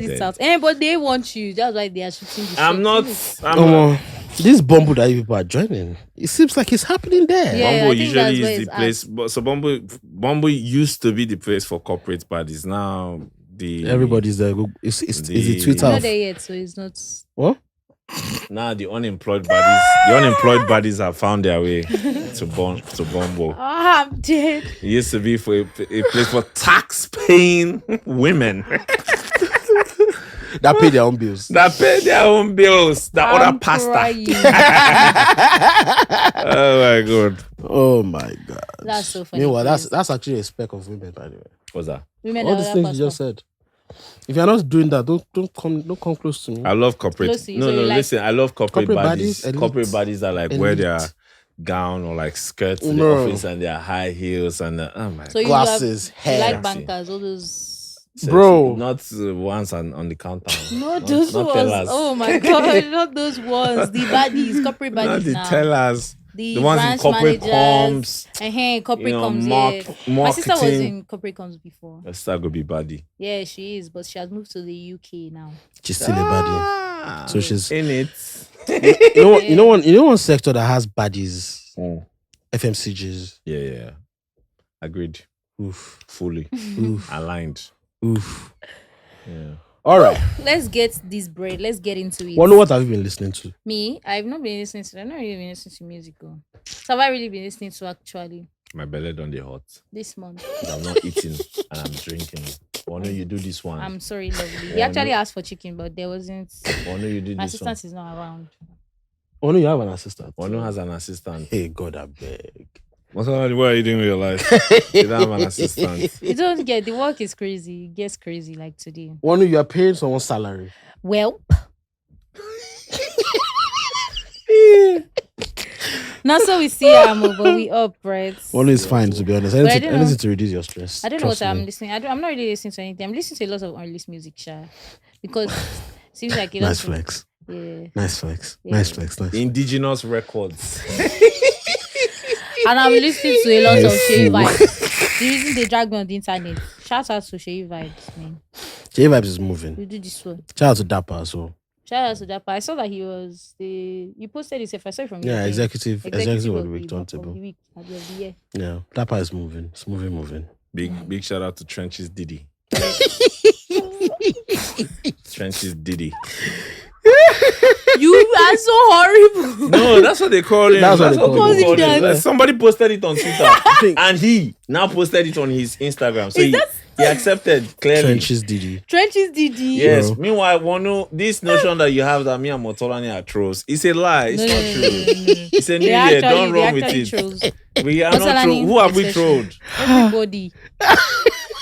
Speaker 1: it out. But they want you. That's why they are shooting the
Speaker 2: I'm
Speaker 1: shit.
Speaker 2: not.
Speaker 3: This Bumble that you people are joining, it seems like it's happening there.
Speaker 1: Yeah,
Speaker 2: Bumble
Speaker 1: I think
Speaker 2: usually
Speaker 1: that's
Speaker 2: is the
Speaker 1: where
Speaker 2: place. But so Bumble used to be the place for corporate parties. Now
Speaker 3: everybody's there. It's the Twitter.
Speaker 1: It's not there yet, so it's not.
Speaker 3: What?
Speaker 2: Now the unemployed bodies have found their way to Bumble.
Speaker 1: Oh, I'm dead.
Speaker 2: It used to be for a place for tax-paying women.
Speaker 3: That pay their own bills.
Speaker 2: That other pasta. Oh my god.
Speaker 3: Oh my god.
Speaker 1: That's so funny.
Speaker 3: Meanwhile, that's actually a speck of women, by the way.
Speaker 2: What's that?
Speaker 1: Women
Speaker 3: All these things you just said. If you're not doing that, don't come close to me.
Speaker 2: I love corporate. Listen, I love corporate bodies. Corporate bodies are like wear their gown or like skirts to the office and their high heels and oh my
Speaker 1: so
Speaker 3: glasses, hair.
Speaker 1: You like bankers, all those.
Speaker 3: Bro,
Speaker 2: not ones on the counter.
Speaker 1: Not those ones.
Speaker 2: Tellers.
Speaker 1: Oh my god, not those ones. The baddies, corporate baddies.
Speaker 2: Not the
Speaker 1: now.
Speaker 2: tellers.
Speaker 1: The
Speaker 2: ones in corporate comms.
Speaker 1: Corporate comms. My sister was in corporate comms before.
Speaker 2: Her sister go be baddie.
Speaker 1: Yeah, she is, but she has moved to the UK now.
Speaker 3: She's still a baddie. So she's
Speaker 2: in it.
Speaker 3: You know one sector that has baddies. FMCGs.
Speaker 2: Yeah. Agreed.
Speaker 3: Oof.
Speaker 2: Fully.
Speaker 3: Oof.
Speaker 2: Aligned.
Speaker 3: Oof.
Speaker 2: Yeah.
Speaker 3: All right.
Speaker 1: Let's get this bread. Let's get into it.
Speaker 3: Wonu, what have you been listening to?
Speaker 1: Me? I've not really been listening to music. So have I really been listening to actually?
Speaker 2: My belly done the hot.
Speaker 1: This month.
Speaker 2: I'm not eating and I'm drinking. Wonu, you do this one.
Speaker 1: I'm sorry, lovely. He actually asked for chicken, but there wasn't.
Speaker 2: Wonu, you do
Speaker 1: My
Speaker 2: this one.
Speaker 1: assistant is not around.
Speaker 3: Wonu, you have an assistant.
Speaker 2: Wonu has an assistant.
Speaker 3: Hey, God, I beg.
Speaker 2: What are you doing with your life? You don't have an assistant.
Speaker 1: You don't get the work is crazy. It gets crazy like today.
Speaker 3: Wonu, you are paying someone's salary.
Speaker 1: Well. Not so we see but we up, right?
Speaker 3: Wonu is fine, to be honest. Anything to reduce your stress.
Speaker 1: I don't know what I'm listening. I'm not really listening to anything. I'm listening to a lot of unreleased music, because it seems like it
Speaker 3: nice flex.
Speaker 1: Yeah.
Speaker 3: Nice flex.
Speaker 1: Yeah.
Speaker 3: Nice flex. Nice.
Speaker 2: Indigenous records.
Speaker 1: And I'm listening to a lot of Shea Vibes. The reason they drag me on the internet. Shout out to Shea Vibes, man.
Speaker 3: Shea Vibes is moving.
Speaker 1: We do this one.
Speaker 3: Shout out to Dapper as well.
Speaker 1: Shout out to Dapper. I saw that he was you posted this. If I saw it from
Speaker 3: executive of the week,
Speaker 1: turntable. The year.
Speaker 3: Yeah, Dapper is moving. It's moving.
Speaker 2: Big shout out to Trench's Diddy. Trench's Diddy.
Speaker 1: You are so horrible.
Speaker 2: No, that's what they call him.
Speaker 3: That's what they call him.
Speaker 2: Like, somebody posted it on Twitter and he now posted it on his Instagram. So he accepted clearly.
Speaker 3: Trench's Diddy.
Speaker 2: Yes. Bro. Meanwhile, Wonu, this notion that you have that me and Motolani are trolls, it's a lie. It's not true. It's a new year. Don't run with it.
Speaker 1: Trolls.
Speaker 2: We are not trolls. Who have we trolled?
Speaker 1: Everybody.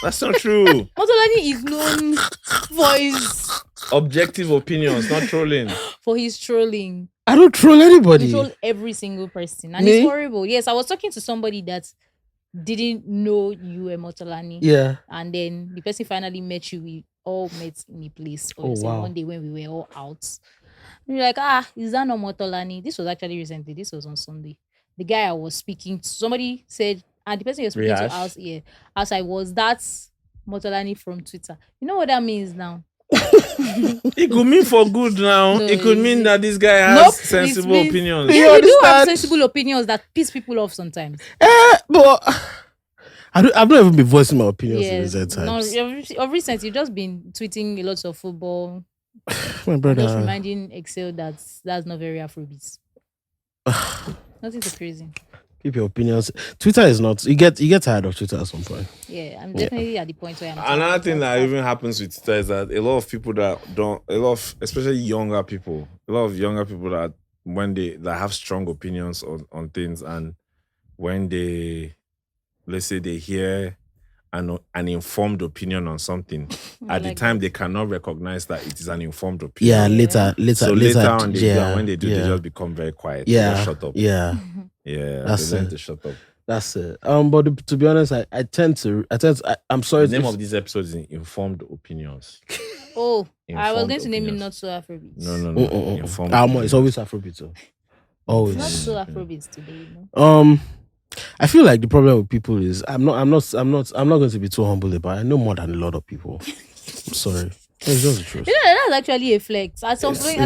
Speaker 2: That's not true.
Speaker 1: Motolani is known for his
Speaker 2: objective opinions, not trolling.
Speaker 1: For his trolling.
Speaker 3: I don't troll anybody.
Speaker 1: You troll every single person. And it's horrible. Yes, I was talking to somebody that didn't know you were Motolani.
Speaker 3: Yeah.
Speaker 1: And then the person finally met you. We all met in a place. One day when we were all out. And you're like, is that not Motolani? This was actually recently. This was on Sunday. The guy I was speaking to, somebody said, and the person you're speaking to as I was, that's Motolani from Twitter. You know what that means now?
Speaker 2: It could mean for good now. It could mean that this guy has sensible opinions.
Speaker 1: Yeah, we do have sensible opinions that piss people off sometimes.
Speaker 3: But I've not even been voicing my opinions in recent times.
Speaker 1: No, of recent, you've just been tweeting a lot of football.
Speaker 3: My brother.
Speaker 1: Just reminding Excel that's not very Afrobeats. Nothing so crazy.
Speaker 3: Keep your opinions. Twitter is not. You get tired of Twitter at some point.
Speaker 1: Yeah, I'm definitely at the point where I'm.
Speaker 2: Another thing that even happens with Twitter is that a lot of people especially younger people, that that have strong opinions on things, and when let's say they hear an informed opinion on something, at the time they cannot recognize that it is an informed opinion.
Speaker 3: Yeah, later
Speaker 2: on when they do, they just become very quiet.
Speaker 3: Yeah,
Speaker 2: they shut up.
Speaker 3: Yeah.
Speaker 2: Yeah,
Speaker 3: that's
Speaker 2: they learn to shut up.
Speaker 3: That's it. But to be honest, I'm sorry.
Speaker 2: The name of this episode is Informed Opinions.
Speaker 1: Oh, I was going to name it Not So Afrobeats.
Speaker 2: No. Informed.
Speaker 3: It's always Afrobeats. Always.
Speaker 1: Not So Afrobeats today. No?
Speaker 3: I feel like the problem with people is I'm not going to be too humble about it. I know more than a lot of people. I'm sorry. It's just the truth.
Speaker 1: Yeah, that's actually a flex. At some point,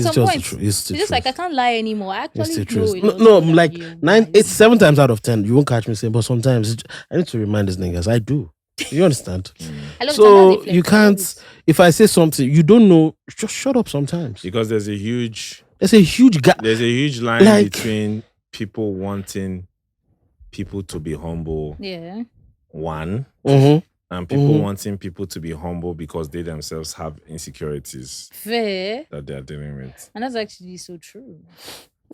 Speaker 3: it's
Speaker 1: just like I can't lie anymore. I actually
Speaker 3: it's the
Speaker 1: know
Speaker 3: truth. No, like 7 times out of 10, you won't catch me saying, but sometimes I need to remind these niggas. I do. You understand? So you can't. If I say something you don't know, just shut up sometimes.
Speaker 2: Because there's a huge
Speaker 3: gap.
Speaker 2: There's a huge line between people wanting people to be humble.
Speaker 1: Yeah.
Speaker 2: One.
Speaker 3: Mm-hmm.
Speaker 2: And people wanting people to be humble because they themselves have insecurities
Speaker 1: Fair.
Speaker 2: that they're dealing with.
Speaker 1: And that's actually so true.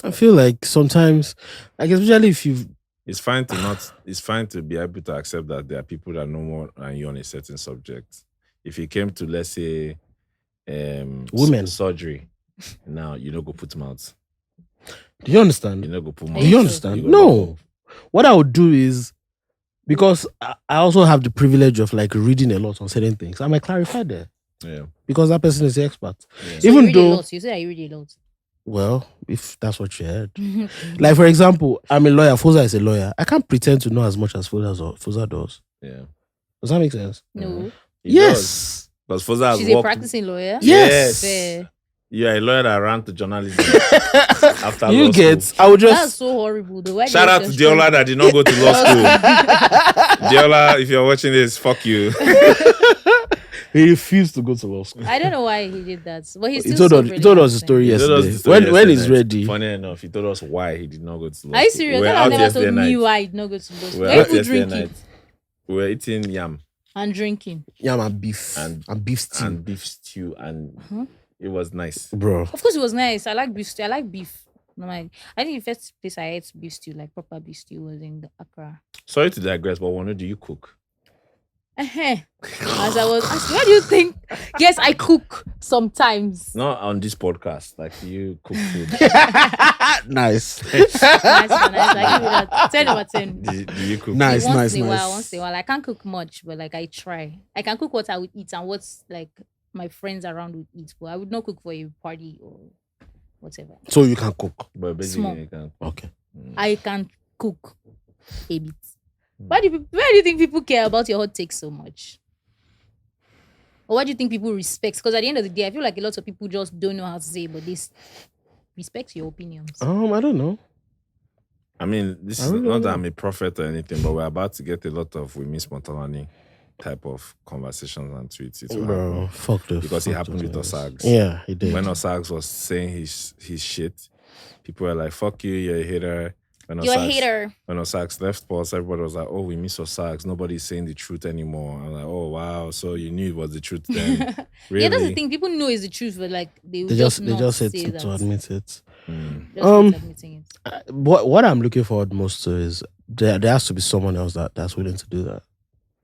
Speaker 3: I feel like sometimes, like especially if you've
Speaker 2: It's fine to be able to accept that there are people that know more than you on a certain subject. If it came to, let's say,
Speaker 3: women
Speaker 2: surgery, now you don't go put mouth.
Speaker 3: Do you understand?
Speaker 2: You don't go put mouth.
Speaker 3: Do you understand? No. What I would do is, because I also have the privilege of like reading a lot on certain things, I might clarify there.
Speaker 2: Yeah.
Speaker 3: Because that person is the expert.
Speaker 1: Yeah. So
Speaker 3: even though
Speaker 1: you say I read a lot.
Speaker 3: Well, if that's what you heard. Like, for example, I'm a lawyer. Foza is a lawyer. I can't pretend to know as much as Foza does.
Speaker 2: Yeah.
Speaker 3: Does that make sense?
Speaker 1: No.
Speaker 3: Yes.
Speaker 2: Because Foza has
Speaker 1: She's a practicing lawyer?
Speaker 3: Yes.
Speaker 1: Fair.
Speaker 2: Yeah, a lawyer that ran to journalism after
Speaker 3: you
Speaker 2: law
Speaker 3: get
Speaker 2: school.
Speaker 3: I would just
Speaker 1: That's so horrible.
Speaker 2: Shout out to Diola that did not go to law school. Diola, if you're watching this, fuck you.
Speaker 3: He refused to go to law school.
Speaker 1: I don't know why he did that. But
Speaker 3: he told us the story yesterday. When he's ready.
Speaker 2: Funny enough, he told us why he did not go to law school.
Speaker 1: Are you serious? I never told me why he did not go to law school.
Speaker 2: We were out yesterday. We were eating yam.
Speaker 1: And drinking.
Speaker 3: Yam and beef. And beef stew.
Speaker 2: And beef stew. And it was nice.
Speaker 3: Bro.
Speaker 1: Of course it was nice. I like beef stew. I like beef. No, I think the first place I ate beef stew, like proper beef stew, was in Accra.
Speaker 2: Sorry to digress, but Wonu, do you cook?
Speaker 1: As I was asking, what do you think? Yes, I cook sometimes.
Speaker 2: Not on this podcast. Like, you cook food.
Speaker 3: Nice.
Speaker 1: Nice. I give it a 10 over 10.
Speaker 2: Do you cook?
Speaker 3: Nice,
Speaker 1: once
Speaker 3: nice,
Speaker 1: in a
Speaker 3: nice.
Speaker 1: while, once in a while. I can't cook much, but like I try. I can cook what I would eat and what's like my friends around would eat, but I would not cook for a party or whatever.
Speaker 3: So you can cook?
Speaker 2: But basically,
Speaker 1: small.
Speaker 2: you can.
Speaker 3: Okay.
Speaker 1: I can cook a bit. Why do you think people care about your hot takes so much? Or why do you think people respect? Because at the end of the day, I feel like a lot of people just don't know how to say, but they respect your opinions.
Speaker 3: I don't know.
Speaker 2: I mean, this is not that I'm a prophet or anything, but we're about to get a lot of "we miss Motolani" type of conversations and tweets.
Speaker 3: Bro, fuck this.
Speaker 2: Because it happened with Osags.
Speaker 3: Yeah, he did.
Speaker 2: When Osags was saying his shit, people were like, "Fuck you, you're a hater."
Speaker 1: You're a hater.
Speaker 2: When Osags left Pulse, everybody was like, "Oh, we miss Osags. Nobody's saying the truth anymore." I'm like, "Oh wow, so you knew it was the truth then?" Really?
Speaker 1: Yeah, that's the thing. People know it's the truth, but like they just
Speaker 3: said
Speaker 1: say
Speaker 3: to admit it.
Speaker 1: Just admitting it.
Speaker 3: What I'm looking forward most to is there has to be someone else that's willing to do that.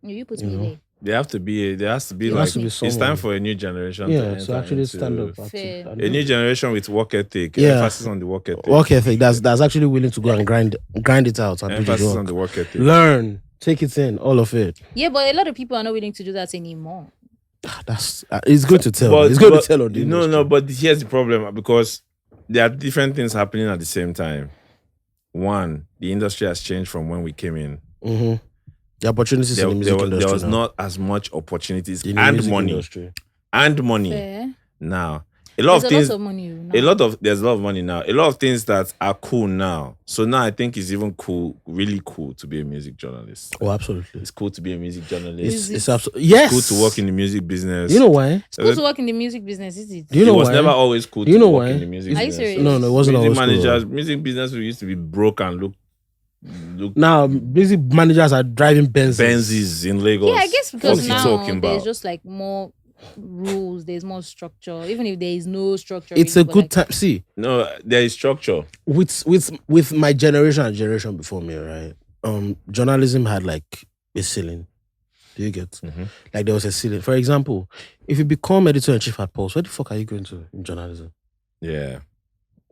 Speaker 1: You put me there.
Speaker 2: There has to be it's time for a new generation.
Speaker 3: Yeah, to actually stand up.
Speaker 2: A new generation with work ethic. Yeah. Emphasis on the work ethic.
Speaker 3: Work ethic. That's actually willing to go and grind it out. And
Speaker 2: emphasis on the work ethic.
Speaker 3: Learn, take it in, all of it.
Speaker 1: Yeah, but a lot of people are not willing to do that anymore.
Speaker 3: That's it's good to tell. It's good to tell on the industry.
Speaker 2: No, but here's the problem, because there are different things happening at the same time. One, the industry has changed from when we came in.
Speaker 3: Mm-hmm. The opportunities in the music industry.
Speaker 2: There was not as much opportunities and money.
Speaker 3: Industry.
Speaker 2: And money.
Speaker 1: Fair.
Speaker 2: Now, a lot of things.
Speaker 1: There's a lot of money now. A lot of things that are cool now. So now I think it's even cool, really cool to be a music journalist.
Speaker 3: Oh, absolutely.
Speaker 2: It's cool to be a music journalist.
Speaker 3: It's absolutely yes.
Speaker 2: It's cool to work in the music business.
Speaker 3: You know why?
Speaker 1: It's cool to work in the music business, is it?
Speaker 3: Do you know
Speaker 2: why? It was
Speaker 3: why?
Speaker 2: never always cool
Speaker 3: you
Speaker 2: to
Speaker 3: know
Speaker 2: work
Speaker 3: why?
Speaker 2: in the music
Speaker 1: Are you
Speaker 2: business.
Speaker 1: serious?
Speaker 3: No, it wasn't
Speaker 2: music
Speaker 3: always
Speaker 2: managers,
Speaker 3: cool.
Speaker 2: music business used to be broke and look.
Speaker 3: Now, music managers are driving Benzes
Speaker 2: in Lagos.
Speaker 1: Yeah, I guess because
Speaker 2: What's
Speaker 1: now there's just like more rules, there's more structure. Even if there is no structure,
Speaker 3: it's a good time. See,
Speaker 2: no, there is structure.
Speaker 3: With my generation and generation before me, right? Journalism had like a ceiling. Do you get?
Speaker 2: Mm-hmm.
Speaker 3: Like there was a ceiling. For example, if you become editor-in-chief at Pulse, where the fuck are you going to in journalism?
Speaker 2: Yeah.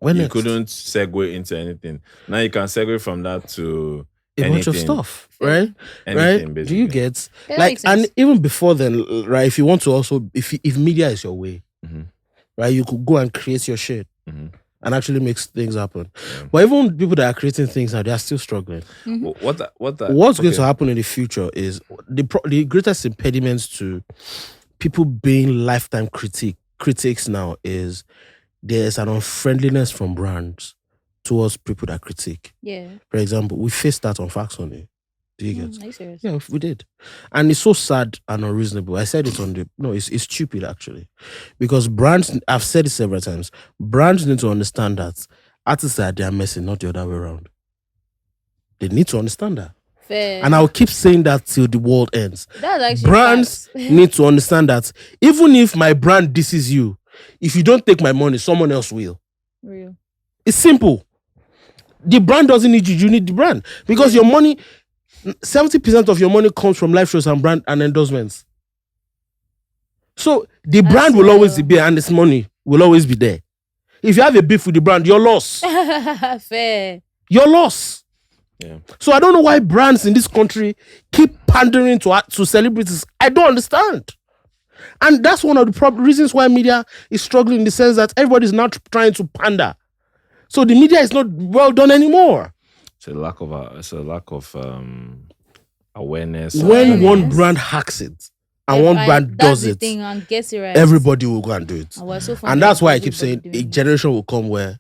Speaker 3: When
Speaker 2: you
Speaker 3: next?
Speaker 2: couldn't segue into anything. Now you can segue from that to
Speaker 3: a
Speaker 2: anything,
Speaker 3: bunch of stuff, right?
Speaker 2: Anything,
Speaker 3: right?
Speaker 2: basically.
Speaker 3: Do you get?
Speaker 1: Yeah,
Speaker 3: like, and even before then, right? If you want to also, if media is your way,
Speaker 2: mm-hmm.
Speaker 3: right? You could go and create your shit
Speaker 2: mm-hmm.
Speaker 3: and actually make things happen.
Speaker 2: Yeah.
Speaker 3: But even people that are creating things now, they are still struggling.
Speaker 1: Mm-hmm.
Speaker 3: What's going to happen in the future is the greatest impediments to people being lifetime critics now is there's an unfriendliness from brands towards people that critique.
Speaker 1: Yeah.
Speaker 3: For example, we faced that on Facts Only. Do you get?
Speaker 1: Are you serious?
Speaker 3: Yeah, we did. And it's so sad and unreasonable. I said it on it's stupid actually. Because brands, I've said it several times, brands need to understand that artists are their messing, not the other way around. They need to understand that.
Speaker 1: Fair.
Speaker 3: And I'll keep saying that till the world ends.
Speaker 1: That's actually
Speaker 3: Brands need to understand that even if my brand disses you, if you don't take my money, someone else will.
Speaker 1: Real.
Speaker 3: It's simple. The brand doesn't need you. You need the brand. Because your money, 70% of your money comes from live shows and brand and endorsements. So the brand will always be there and this money will always be there. If you have a beef with the brand, you're lost.
Speaker 1: Fair.
Speaker 3: You're lost.
Speaker 2: Yeah.
Speaker 3: So I don't know why brands in this country keep pandering to celebrities. I don't understand. And that's one of the reasons why media is struggling in the sense that everybody's not trying to pander. So the media is not well done anymore.
Speaker 2: It's a lack of awareness.
Speaker 3: When one brand hacks it and one brand does it,
Speaker 1: and gets it right,
Speaker 3: everybody will go and do it.
Speaker 1: So
Speaker 3: and that's why I keep saying a generation will come where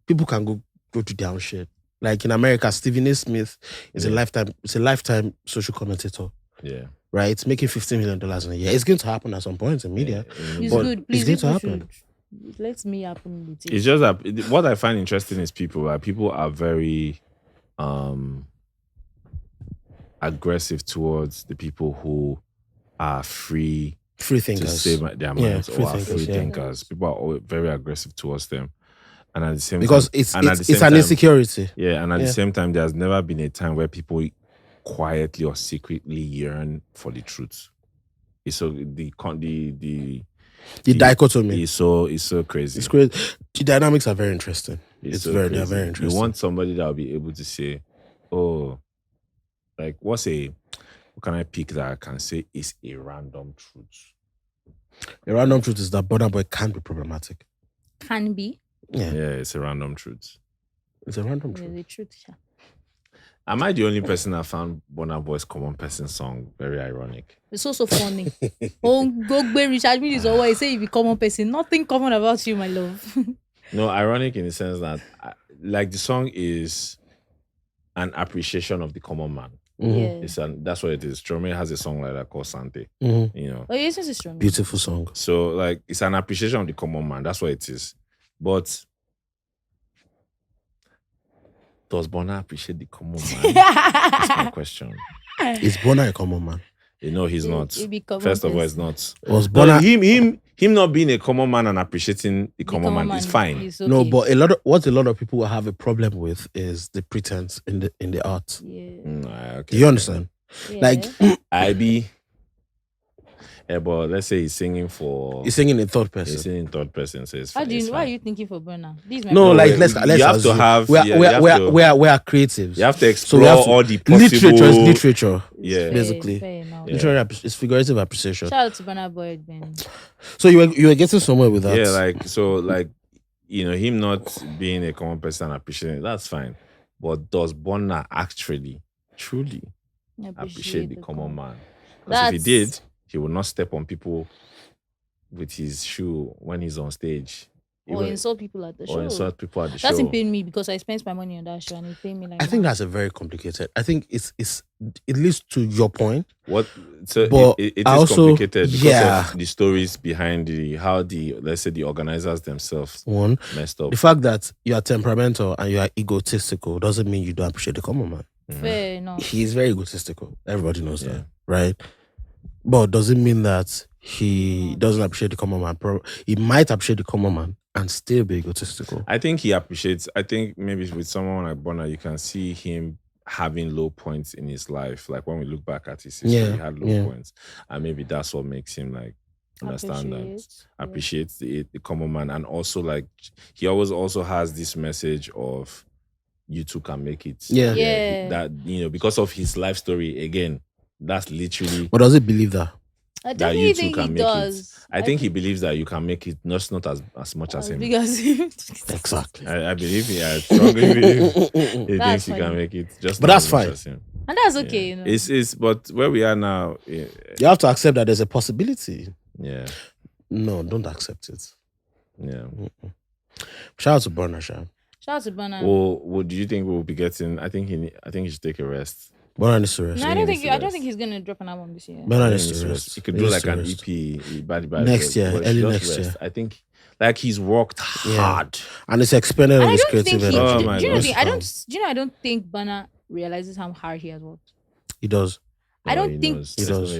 Speaker 3: people can go to their own shit. Like in America, Stephen A. Smith is a lifetime social commentator.
Speaker 2: Yeah.
Speaker 3: Right? It's making $15 million in a year. It's going to happen at some point in media.
Speaker 1: It's good. Please,
Speaker 3: it's going to happen.
Speaker 1: Let me happen with it.
Speaker 2: It's just that what I find interesting is people are very aggressive towards the people who are free
Speaker 3: thinkers
Speaker 2: to save their minds or are free thinkers. People are always very aggressive towards them. And at the same
Speaker 3: because
Speaker 2: time,
Speaker 3: it's an insecurity.
Speaker 2: Yeah, and at the same time, there's never been a time where people quietly or secretly yearn for the truth. It's so the
Speaker 3: dichotomy
Speaker 2: is so crazy.
Speaker 3: It's crazy. The dynamics are very interesting.
Speaker 2: They're very interesting. You want somebody that will be able to say, "Oh, like what can I pick that I can say is a random truth?"
Speaker 3: A random truth is that Burna Boy can be problematic.
Speaker 1: Can be.
Speaker 3: Yeah,
Speaker 2: it's a random truth.
Speaker 3: It's a random truth.
Speaker 1: The truth. Yeah.
Speaker 2: Am I the only person that found Burna Boy's Common Person song very ironic?
Speaker 1: It's also funny. Gogbe Richard Mille is always say you be common person. Nothing common about you, my love.
Speaker 2: No, ironic in the sense that like the song is an appreciation of the common man.
Speaker 1: Yeah.
Speaker 2: That's what it is. Stromae has a song like that called Sante. You know.
Speaker 1: Oh, yes, it's Stromae.
Speaker 3: Beautiful song.
Speaker 2: So like it's an appreciation of the common man. That's what it is. But does Burna appreciate the common man? That's my question.
Speaker 3: Is Burna a common man?
Speaker 2: No, he's not. First of all, he's not.
Speaker 3: Was Burna
Speaker 2: him not being a common man and appreciating the common man is fine.
Speaker 3: Okay. No, but what a lot of people have a problem with is the pretense in the art.
Speaker 1: Yeah.
Speaker 3: Do you understand?
Speaker 1: Yeah.
Speaker 3: Like
Speaker 2: I be. Yeah, but let's say he's singing in third person. He's singing in third person, so it's fine.
Speaker 1: Why are you thinking for Burna?
Speaker 3: Let's
Speaker 2: have to have.
Speaker 3: We are creatives.
Speaker 2: You have to explore all the possible.
Speaker 3: Literature.
Speaker 2: Yeah,
Speaker 3: basically.
Speaker 1: Fair
Speaker 3: it's figurative appreciation.
Speaker 1: Shout out to Burna Boy, Ben.
Speaker 3: So you were getting somewhere with that.
Speaker 2: Yeah, him not being a common person and appreciating it, that's fine. But does Burna actually, truly appreciate the common man? Because if he did, he will not step on people with his shoe when he's on stage.
Speaker 1: Or insult people at the show.
Speaker 2: That
Speaker 1: doesn't pay me because I spent my money on that show and it paid me like
Speaker 3: I think that's a very complicated. I think it leads to your point.
Speaker 2: What? So
Speaker 3: but
Speaker 2: it is
Speaker 3: also,
Speaker 2: complicated because of the stories behind let's say the organizers themselves messed up.
Speaker 3: The fact that you are temperamental and you are egotistical doesn't mean you don't appreciate the common man.
Speaker 1: Fair enough.
Speaker 3: He is very egotistical. Everybody knows that, right? But does it mean that he doesn't appreciate the common man? He might appreciate the common man and still be egotistical.
Speaker 2: I think he appreciates. I think maybe with someone like Burna, you can see him having low points in his life. Like when we look back at his history, he had low points, and maybe that's what makes him like understand appreciates the common man, and also like he always also has this message of you too can make it.
Speaker 3: Yeah.
Speaker 2: That because of his life story again. That's literally.
Speaker 3: But does he believe that?
Speaker 1: I definitely think he does.
Speaker 2: I think he believes that you can make it, not as much as him.
Speaker 1: Because
Speaker 3: exactly.
Speaker 2: I believe I strongly believe he thinks you can make it.
Speaker 3: But that's fine.
Speaker 1: And that's okay.
Speaker 2: Yeah. It's but where we are now.
Speaker 3: You have to accept that there's a possibility.
Speaker 2: Yeah.
Speaker 3: No, don't accept it.
Speaker 2: Yeah.
Speaker 3: Shout out to Burna, Shout
Speaker 1: out to Burna.
Speaker 2: Well, do you think we'll be getting? I think he should take a rest.
Speaker 3: Burna needs to rest.
Speaker 1: No, I don't think he's gonna drop an album this year.
Speaker 3: Burna needs to rest.
Speaker 2: He could do like an EP
Speaker 3: next year, early next year.
Speaker 2: I think like he's worked hard
Speaker 3: and it's expended on his creative
Speaker 1: energy. I don't think Burna realizes how hard he has worked.
Speaker 3: He does.
Speaker 1: I don't think
Speaker 3: he does.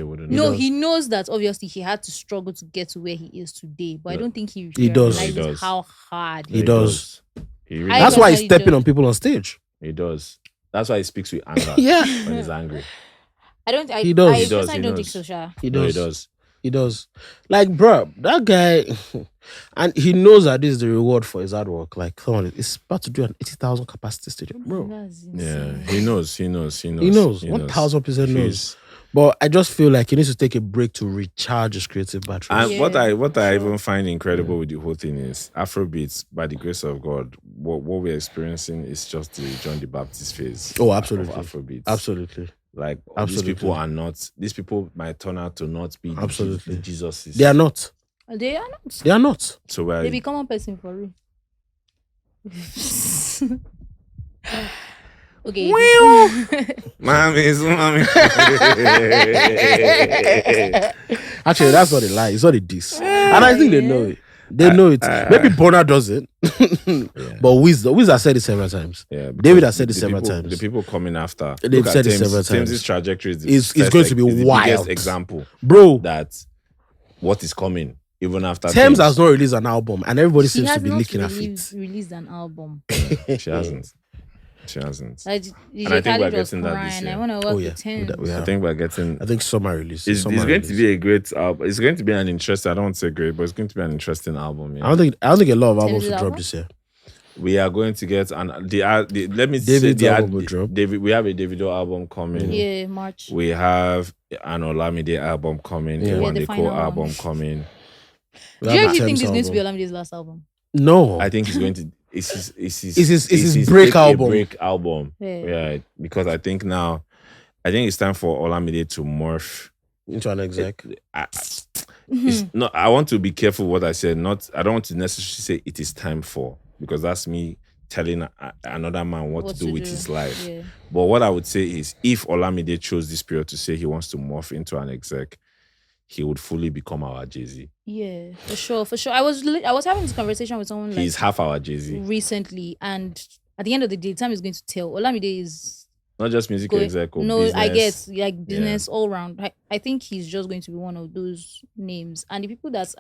Speaker 1: He knows that obviously he had to struggle to get to where he is today, but I don't think he
Speaker 3: does.
Speaker 1: realizes how hard
Speaker 3: he does.
Speaker 2: That's
Speaker 3: why he's stepping on people on stage.
Speaker 2: He does. That's why he speaks with anger. When he's angry.
Speaker 3: He does.
Speaker 1: I don't think so, Sha.
Speaker 3: He does. Like, bro, that guy, and he knows that this is the reward for his hard work. Like, come on, it's about to do an 80,000 capacity stadium, bro.
Speaker 2: Yeah, he knows.
Speaker 3: 1,000% knows. But I just feel like he needs to take a break to recharge his creative battery.
Speaker 2: And what I even find incredible with the whole thing is Afrobeats, by the grace of God, what we're experiencing is just the John the Baptist phase.
Speaker 3: Oh, absolutely.
Speaker 2: Of Afrobeats.
Speaker 3: Absolutely.
Speaker 2: Like, these people might turn out to not be the Jesuses.
Speaker 3: They are not.
Speaker 1: They are not.
Speaker 2: So
Speaker 1: they become one person for real. Okay.
Speaker 2: Mommy.
Speaker 3: Actually, that's not a lie. It's not a diss. And I think they know it. They know it. Maybe Burna doesn't. But Wiz has said it several times.
Speaker 2: Yeah,
Speaker 3: David has said it several times.
Speaker 2: The people coming after.
Speaker 3: They've said it several times.
Speaker 2: Tim's trajectory
Speaker 3: is going to be wild.
Speaker 2: The biggest example.
Speaker 3: Bro.
Speaker 2: That what is coming, even after
Speaker 3: Thames has not released an album, and everybody seems to be licking her feet.
Speaker 1: Released an album.
Speaker 2: She hasn't. And
Speaker 1: I think we're getting that this year. I want to work with Thames.
Speaker 2: I think we're getting.
Speaker 3: I think summer release.
Speaker 2: It's going to be a great album. It's going to be an interesting. I don't want to say great, but it's going to be an interesting album. Yeah.
Speaker 3: I don't think a lot of albums will drop this year.
Speaker 2: We are going to get let me
Speaker 3: say
Speaker 2: the
Speaker 3: album will drop.
Speaker 2: We have a Davido album coming.
Speaker 1: Yeah, March.
Speaker 2: We have an Olamide album coming. A Wandeko album coming.
Speaker 1: Do you actually think this is going to be Olamide's last album?
Speaker 3: No,
Speaker 2: I think it's going to. It's
Speaker 3: his break
Speaker 2: album. Yeah, because I think it's time for Olamide to morph
Speaker 3: into an exec.
Speaker 2: I want to be careful what I said. I don't want to necessarily say it is time for, because that's me telling another man what to do with his life. Yeah. But what I would say is, if Olamide chose this period to say he wants to morph into an exec, he would fully become our Jay-Z.
Speaker 1: Yeah, for sure. I was having this conversation with someone.
Speaker 2: He's half our Jay-Z
Speaker 1: recently, and at the end of the day, time is going to tell. Olamide is
Speaker 2: not just music exec.
Speaker 1: No,
Speaker 2: business.
Speaker 1: I guess business all around. I think he's just going to be one of those names, and the people that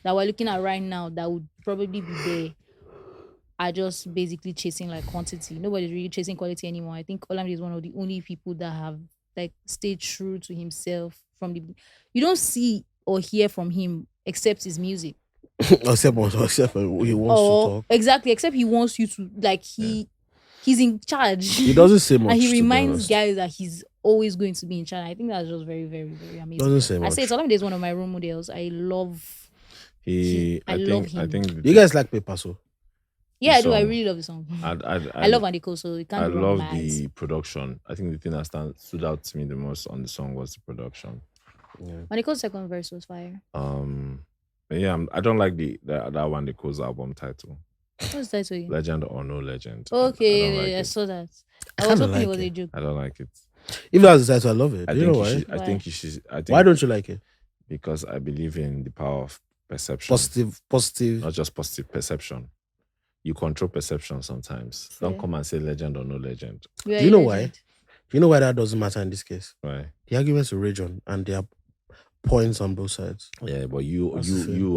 Speaker 1: we're looking at right now that would probably be there are just basically chasing like quantity. Nobody's really chasing quality anymore. I think Olamide is one of the only people that have like stayed true to himself from the. You don't see or hear from him except his music.
Speaker 3: except he wants to talk.
Speaker 1: Exactly, except he wants you to like he's in charge.
Speaker 3: He doesn't say much.
Speaker 1: And he reminds guys that he's always going to be in charge. I think that's just very, very, very amazing.
Speaker 3: Doesn't say much.
Speaker 1: I say Olamide is one of my role models. I love him.
Speaker 2: I think
Speaker 3: you guys like Paper So?
Speaker 1: Yeah, I do. I really love the song. I love Wandeko, so it can't be wrong.
Speaker 2: I love the production. I think the thing that stood out to me the most on the song was the production.
Speaker 1: Yeah. Wandeko's second verse was fire.
Speaker 2: Yeah, I don't like that Wandeko's album title.
Speaker 1: What's the title again?
Speaker 2: Legend or No Legend.
Speaker 1: Okay, I saw that. I was hoping it was a joke.
Speaker 2: I don't like it.
Speaker 3: If that's the title, I love it.
Speaker 2: I think you should.
Speaker 3: Why don't you like it?
Speaker 2: Because I believe in the power of perception.
Speaker 3: Positive.
Speaker 2: Not just positive perception. You control perception sometimes. Fair. Don't come and say legend or no legend.
Speaker 3: Do you know why? You know why that doesn't matter in this case?
Speaker 2: Why?
Speaker 3: The arguments will rage on, and there are points on both sides.
Speaker 2: Yeah, but you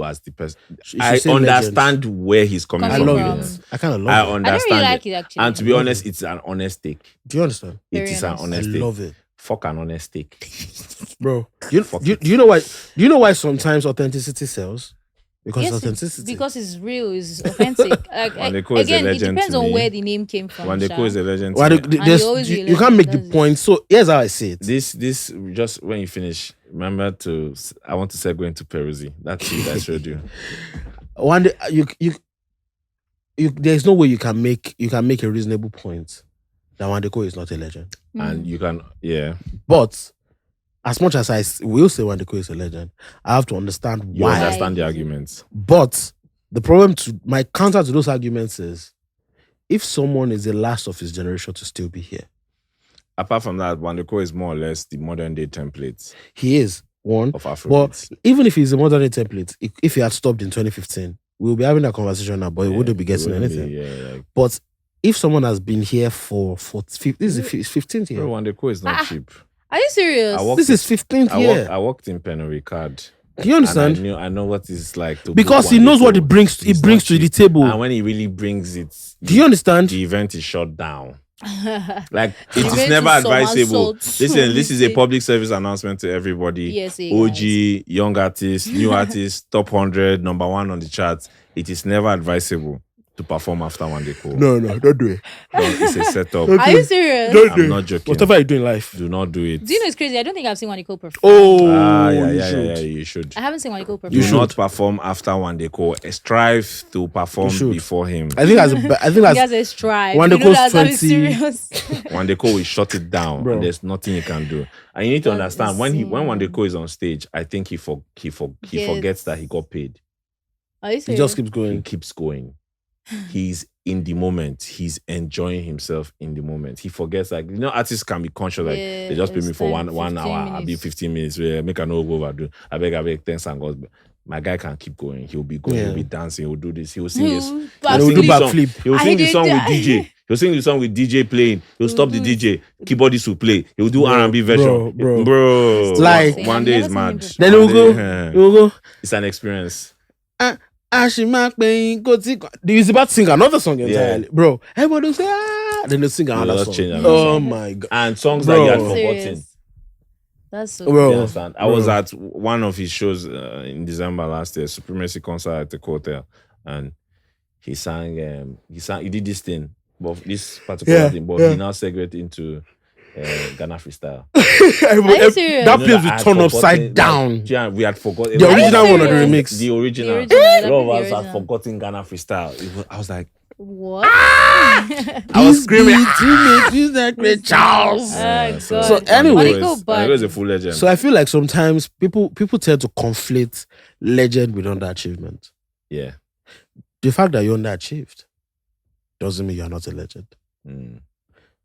Speaker 2: as the person, I understand where he's coming from.
Speaker 3: I love it. I kind of love it.
Speaker 1: I
Speaker 2: I understand
Speaker 1: don't really like it actually.
Speaker 2: And to be honest, it's an honest take.
Speaker 3: Do you understand?
Speaker 2: It is an honest take.
Speaker 3: I love it.
Speaker 2: Fuck an honest take.
Speaker 3: Bro, do you know why? Do you know why sometimes authenticity sells? Because authenticity.
Speaker 1: Because it's real, it's authentic. Again, it depends on where the name came from.
Speaker 2: Wandeko is a legend.
Speaker 3: You can't make the point. So here's how I say it.
Speaker 2: This just when you finish, remember I want to segue into Peruzzi. That's it. I showed you.
Speaker 3: One day, you there's no way you can make a reasonable point that Wandeko is not a legend.
Speaker 2: And you can, yeah.
Speaker 3: But as much as I will say Wandeko is a legend, I have to understand why.
Speaker 2: You understand the arguments.
Speaker 3: But the problem my counter to those arguments is, if someone is the last of his generation to still be here.
Speaker 2: Apart from that, Wandeko is more or less the modern day template.
Speaker 3: He is one
Speaker 2: of Afrobeats.
Speaker 3: But even if he's a modern day template, if he had stopped in 2015, we'll be having that conversation now, but he wouldn't be getting anything.
Speaker 2: Yeah.
Speaker 3: But if someone has been here for this is 15th year.
Speaker 2: Bro, Wandeko is not cheap.
Speaker 1: Are you serious?
Speaker 3: This is 15th year.
Speaker 2: I worked in Pernod Ricard.
Speaker 3: Do you understand?
Speaker 2: And I know what it's like to
Speaker 3: because he knows what it brings to the table.
Speaker 2: And when he really brings it,
Speaker 3: do you understand?
Speaker 2: The event is shut down. Like it is never advisable. Listen, this is a public service announcement to everybody.
Speaker 1: Yes,
Speaker 2: OG, young artists, new artists, top 100, number 1 on the charts. It is never advisable to perform after Wandeko.
Speaker 3: No, don't do it.
Speaker 2: No, it's a setup.
Speaker 1: Are you serious?
Speaker 3: I'm
Speaker 2: not joking.
Speaker 3: Whatever you do in life,
Speaker 2: do not do it.
Speaker 1: Do you know it's crazy? I don't think I've seen Wandeko perform.
Speaker 3: Oh,
Speaker 2: yeah, you should.
Speaker 1: I haven't seen Wandeko perform.
Speaker 2: You should not perform after Wandeko. Strive to perform before him.
Speaker 3: I think that's
Speaker 1: he has a strive.
Speaker 3: Wandeko's 20.
Speaker 1: Serious.
Speaker 2: Wandeko will shut it down. And there's nothing you can do. And you need to understand when Wandeko is on stage, I think he forgets that he got paid.
Speaker 1: Are you serious?
Speaker 3: He just keeps going.
Speaker 2: He keeps going. He's in the moment. He's enjoying himself in the moment. He forgets, like, artists can be conscious, like, they just pay me for one hour, I'll be 15 minutes, make a no overdo. I beg, thanks and God. My guy can keep going. He'll be going, he'll be dancing, he'll do this, he'll sing this. He'll
Speaker 3: do backflip.
Speaker 2: He'll sing the song with DJ. He'll sing the song with DJ playing. He'll stop the DJ. Keyboardist will play. He'll do R&B version. Bro.
Speaker 3: Like,
Speaker 2: one day is mad.
Speaker 3: Then he'll go.
Speaker 2: It's an experience.
Speaker 3: He's about to sing another song entirely. Bro, everybody will say, then they'll sing another song. Oh my God.
Speaker 2: And songs that you had forgotten.
Speaker 1: That's so
Speaker 2: cool. You understand? I was at one of his shows in December last year, Supremacy concert at the hotel, and he did this thing, but this particular thing, but he now segued into Ghana freestyle.
Speaker 3: That place will turn upside down.
Speaker 2: Like, we had forgotten
Speaker 3: the original one or the remix.
Speaker 2: The original. A lot of us had forgotten Ghana freestyle. I was like,
Speaker 1: what?
Speaker 2: I was screaming.
Speaker 3: That great Charles.
Speaker 2: So
Speaker 3: anyway,
Speaker 2: it was a full legend.
Speaker 3: So I feel like sometimes people tend to conflate legend with underachievement.
Speaker 2: Yeah.
Speaker 3: The fact that you underachieved doesn't mean you're not a legend.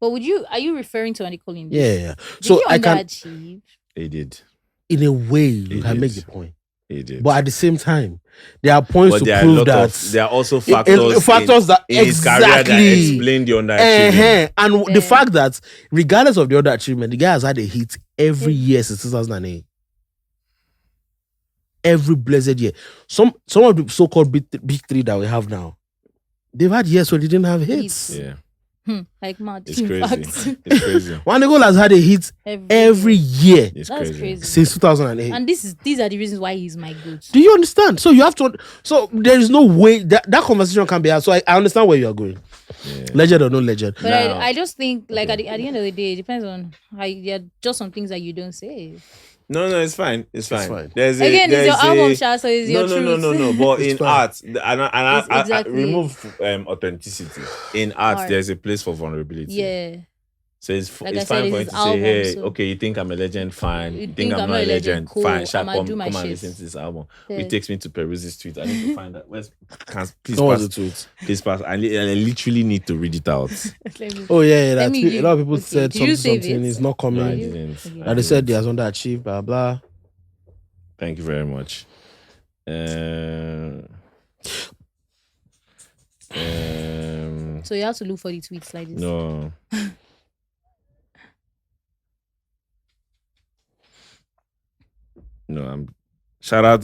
Speaker 1: But are you referring to Nicole in
Speaker 3: this? Yeah.
Speaker 1: So I can achieve.
Speaker 2: He did.
Speaker 3: In a way, you can make the point.
Speaker 2: He did.
Speaker 3: But at the same time, there are points to prove that
Speaker 2: there are also factors
Speaker 3: that
Speaker 2: in his career that explain the underachievement.
Speaker 3: And the fact that regardless of the underachievement, the guy has had a hit every year since 2008. Every blessed year. Some of the so-called big three that we have now, they've had years where they didn't have hits.
Speaker 2: Yeah.
Speaker 1: Like mad.
Speaker 2: It's crazy. It's crazy.
Speaker 3: Wandeko has had a hit every year.
Speaker 2: It's
Speaker 1: That's
Speaker 2: crazy.
Speaker 3: Since 2008.
Speaker 1: And these are the reasons why he's my goat.
Speaker 3: Do you understand? So you have to. So there is no way that conversation can be had. So I understand where you are going. Yeah. Legend or no legend.
Speaker 1: But I just think, like, at the end of the day, it depends on how there are just some things that you don't say.
Speaker 2: No, it's fine. It's fine.
Speaker 1: It's your album, so it's your truth.
Speaker 2: No. But in art, I remove authenticity. In art, there's a place for vulnerability.
Speaker 1: Yeah.
Speaker 2: So it's fine for you to say, hey, okay, you think I'm a legend, fine. You think I'm not a legend, cool. Fine. Come and listen to this album. Yeah. It takes me to Peruzzi's tweet. I need to find that. Please pass. I literally need to read it out.
Speaker 3: Oh yeah. A lot of people said something is not coming.
Speaker 2: No, I didn't.
Speaker 3: And they said they has underachieved, blah blah.
Speaker 2: Thank you very much.
Speaker 1: So you have to look for the tweets like this.
Speaker 2: No. No, shout out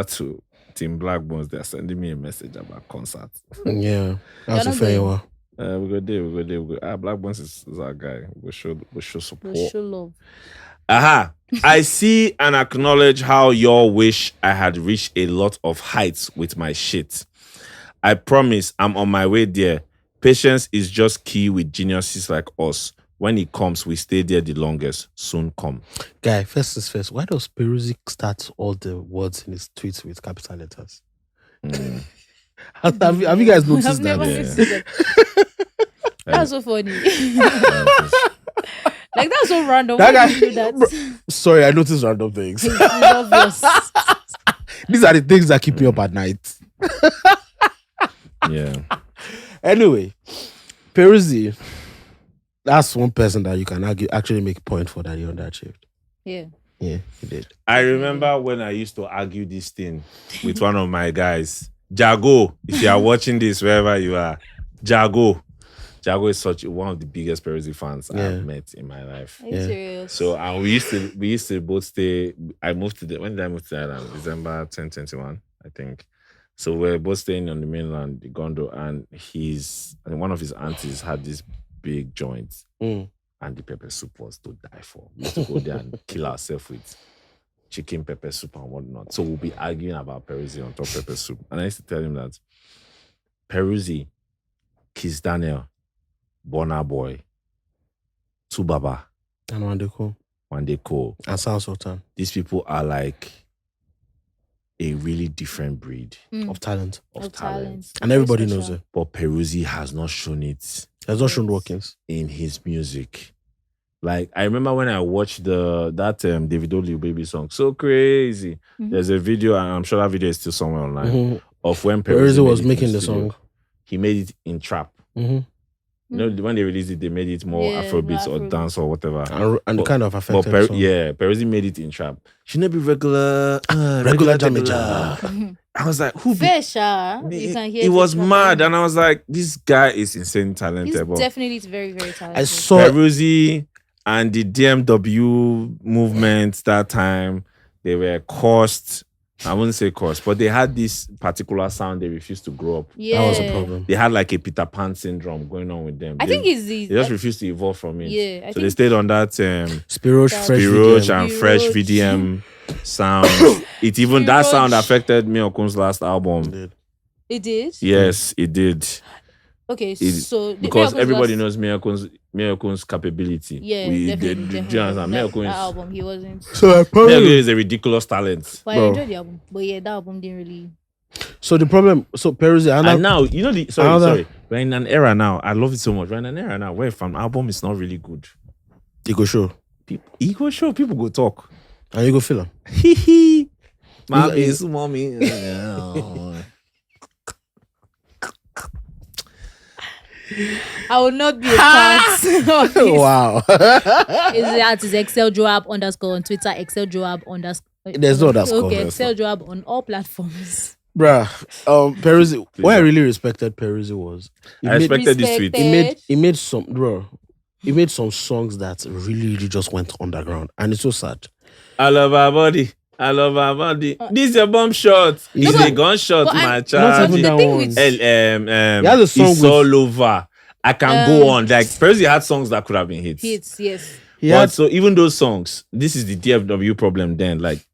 Speaker 2: to Team Black Bones. They're sending me a message about concerts.
Speaker 3: Yeah, that's a fair one.
Speaker 2: We go there. Black Bones is our guy. We show support.
Speaker 1: We show love.
Speaker 2: I see and acknowledge how y'all wish I had reached a lot of heights with my shit. I promise I'm on my way there. Patience is just key with geniuses like us. When it comes, we stay there the longest. Soon come.
Speaker 3: Guy, first is first. Why does Peruzzi start all the words in his tweets with capital letters? Have you guys noticed
Speaker 1: I've
Speaker 3: that?
Speaker 1: Never that. That's so funny. Like, that's so random.
Speaker 3: That guy,
Speaker 1: do that?
Speaker 3: Bro, sorry, I noticed random things.
Speaker 1: It's obvious.
Speaker 3: These are the things that keep me up at night.
Speaker 2: Yeah.
Speaker 3: Anyway, Peruzzi, that's one person that you can actually make a point for that he underachieved.
Speaker 1: Yeah.
Speaker 3: Yeah, he did.
Speaker 2: I remember when I used to argue this thing with one of my guys. Jago, if you are watching this, wherever you are, Jago, Jago is such one of the biggest Peruzzi fans I've met in my life.
Speaker 1: Are you serious?
Speaker 2: So and we used to both stay. When did I move to the island? December 2021, I think. So we're both staying on the mainland, the Gondo, and one of his aunties had this big joint, and the pepper soup was to die for. We used to go there and kill ourselves with chicken pepper soup and whatnot. So we'll be arguing about Peruzzi on top pepper soup. And I used to tell him that Peruzzi, Kiss Daniel, Burna Boy, Tubaba,
Speaker 3: and
Speaker 2: Wandeko,
Speaker 3: and South Sultan.
Speaker 2: These people are like a really different breed
Speaker 3: of talent.
Speaker 2: Of talent.
Speaker 3: And everybody knows it.
Speaker 2: But Peruzzi has not shown it.
Speaker 3: Has not shown workings
Speaker 2: in his music. Like, I remember when I watched that Davido Lil Baby song, So Crazy. There's a video, and I'm sure that video is still somewhere online, of when
Speaker 3: Peruzzi was making the song.
Speaker 2: He made it in trap. You know, when they released it, they made it more Afrobeats or dance or whatever.
Speaker 3: And kind of affected the song.
Speaker 2: Peruzzi made it in trap. She never be regular
Speaker 3: jamager.
Speaker 2: I was like, who
Speaker 1: Fair, you can hear
Speaker 2: it was mad. And I was like, this guy is insanely talented.
Speaker 1: He's definitely very, very talented.
Speaker 2: I saw Peruzzi and the DMW movement that time. They were cursed. I wouldn't say cursed, but they had this particular sound they refused to grow up.
Speaker 1: Yeah.
Speaker 3: That was a problem.
Speaker 2: They had like a Peter Pan syndrome going on with them.
Speaker 1: I think it's
Speaker 2: they just refused to evolve from it.
Speaker 1: Yeah.
Speaker 2: So they stayed on that
Speaker 3: Spiroche
Speaker 2: and Fresh VDM sound. That sound affected me Okun's last album.
Speaker 1: It did?
Speaker 2: Yes, it did.
Speaker 1: Okay, so
Speaker 2: because everybody knows Miyokun's capability.
Speaker 1: Yeah, definitely. That album, he wasn't.
Speaker 3: So
Speaker 2: Miyokun is a ridiculous talent.
Speaker 1: But I enjoyed the album. But yeah, that album didn't really.
Speaker 3: So the problem, Peruzzi,
Speaker 2: and now you know sorry, we're in an era now. I love it so much. We're in an era now where if an album is not really good,
Speaker 3: you go show.
Speaker 2: People go talk,
Speaker 3: and you go feel them.
Speaker 2: Mommy.
Speaker 1: I will not be a part of this.
Speaker 3: Wow.
Speaker 1: Is Excel Joab _ on Twitter, Excel Joab _
Speaker 3: There's no underscore.
Speaker 1: Okay, Excel Joab on all platforms.
Speaker 3: Bruh, Peruzzi, what I really respected Peruzzi was
Speaker 2: I respected this tweet.
Speaker 3: He made some songs that really, really just went underground, and it's so sad.
Speaker 2: I love our body. This is a bomb shot. It's a gunshot, my child.
Speaker 3: Not even that one.
Speaker 2: He has a song it's all over. I can go on. Like Peruzzi had songs that could have been hits.
Speaker 1: Yes.
Speaker 2: So even those songs, this is the DMW problem. Then, like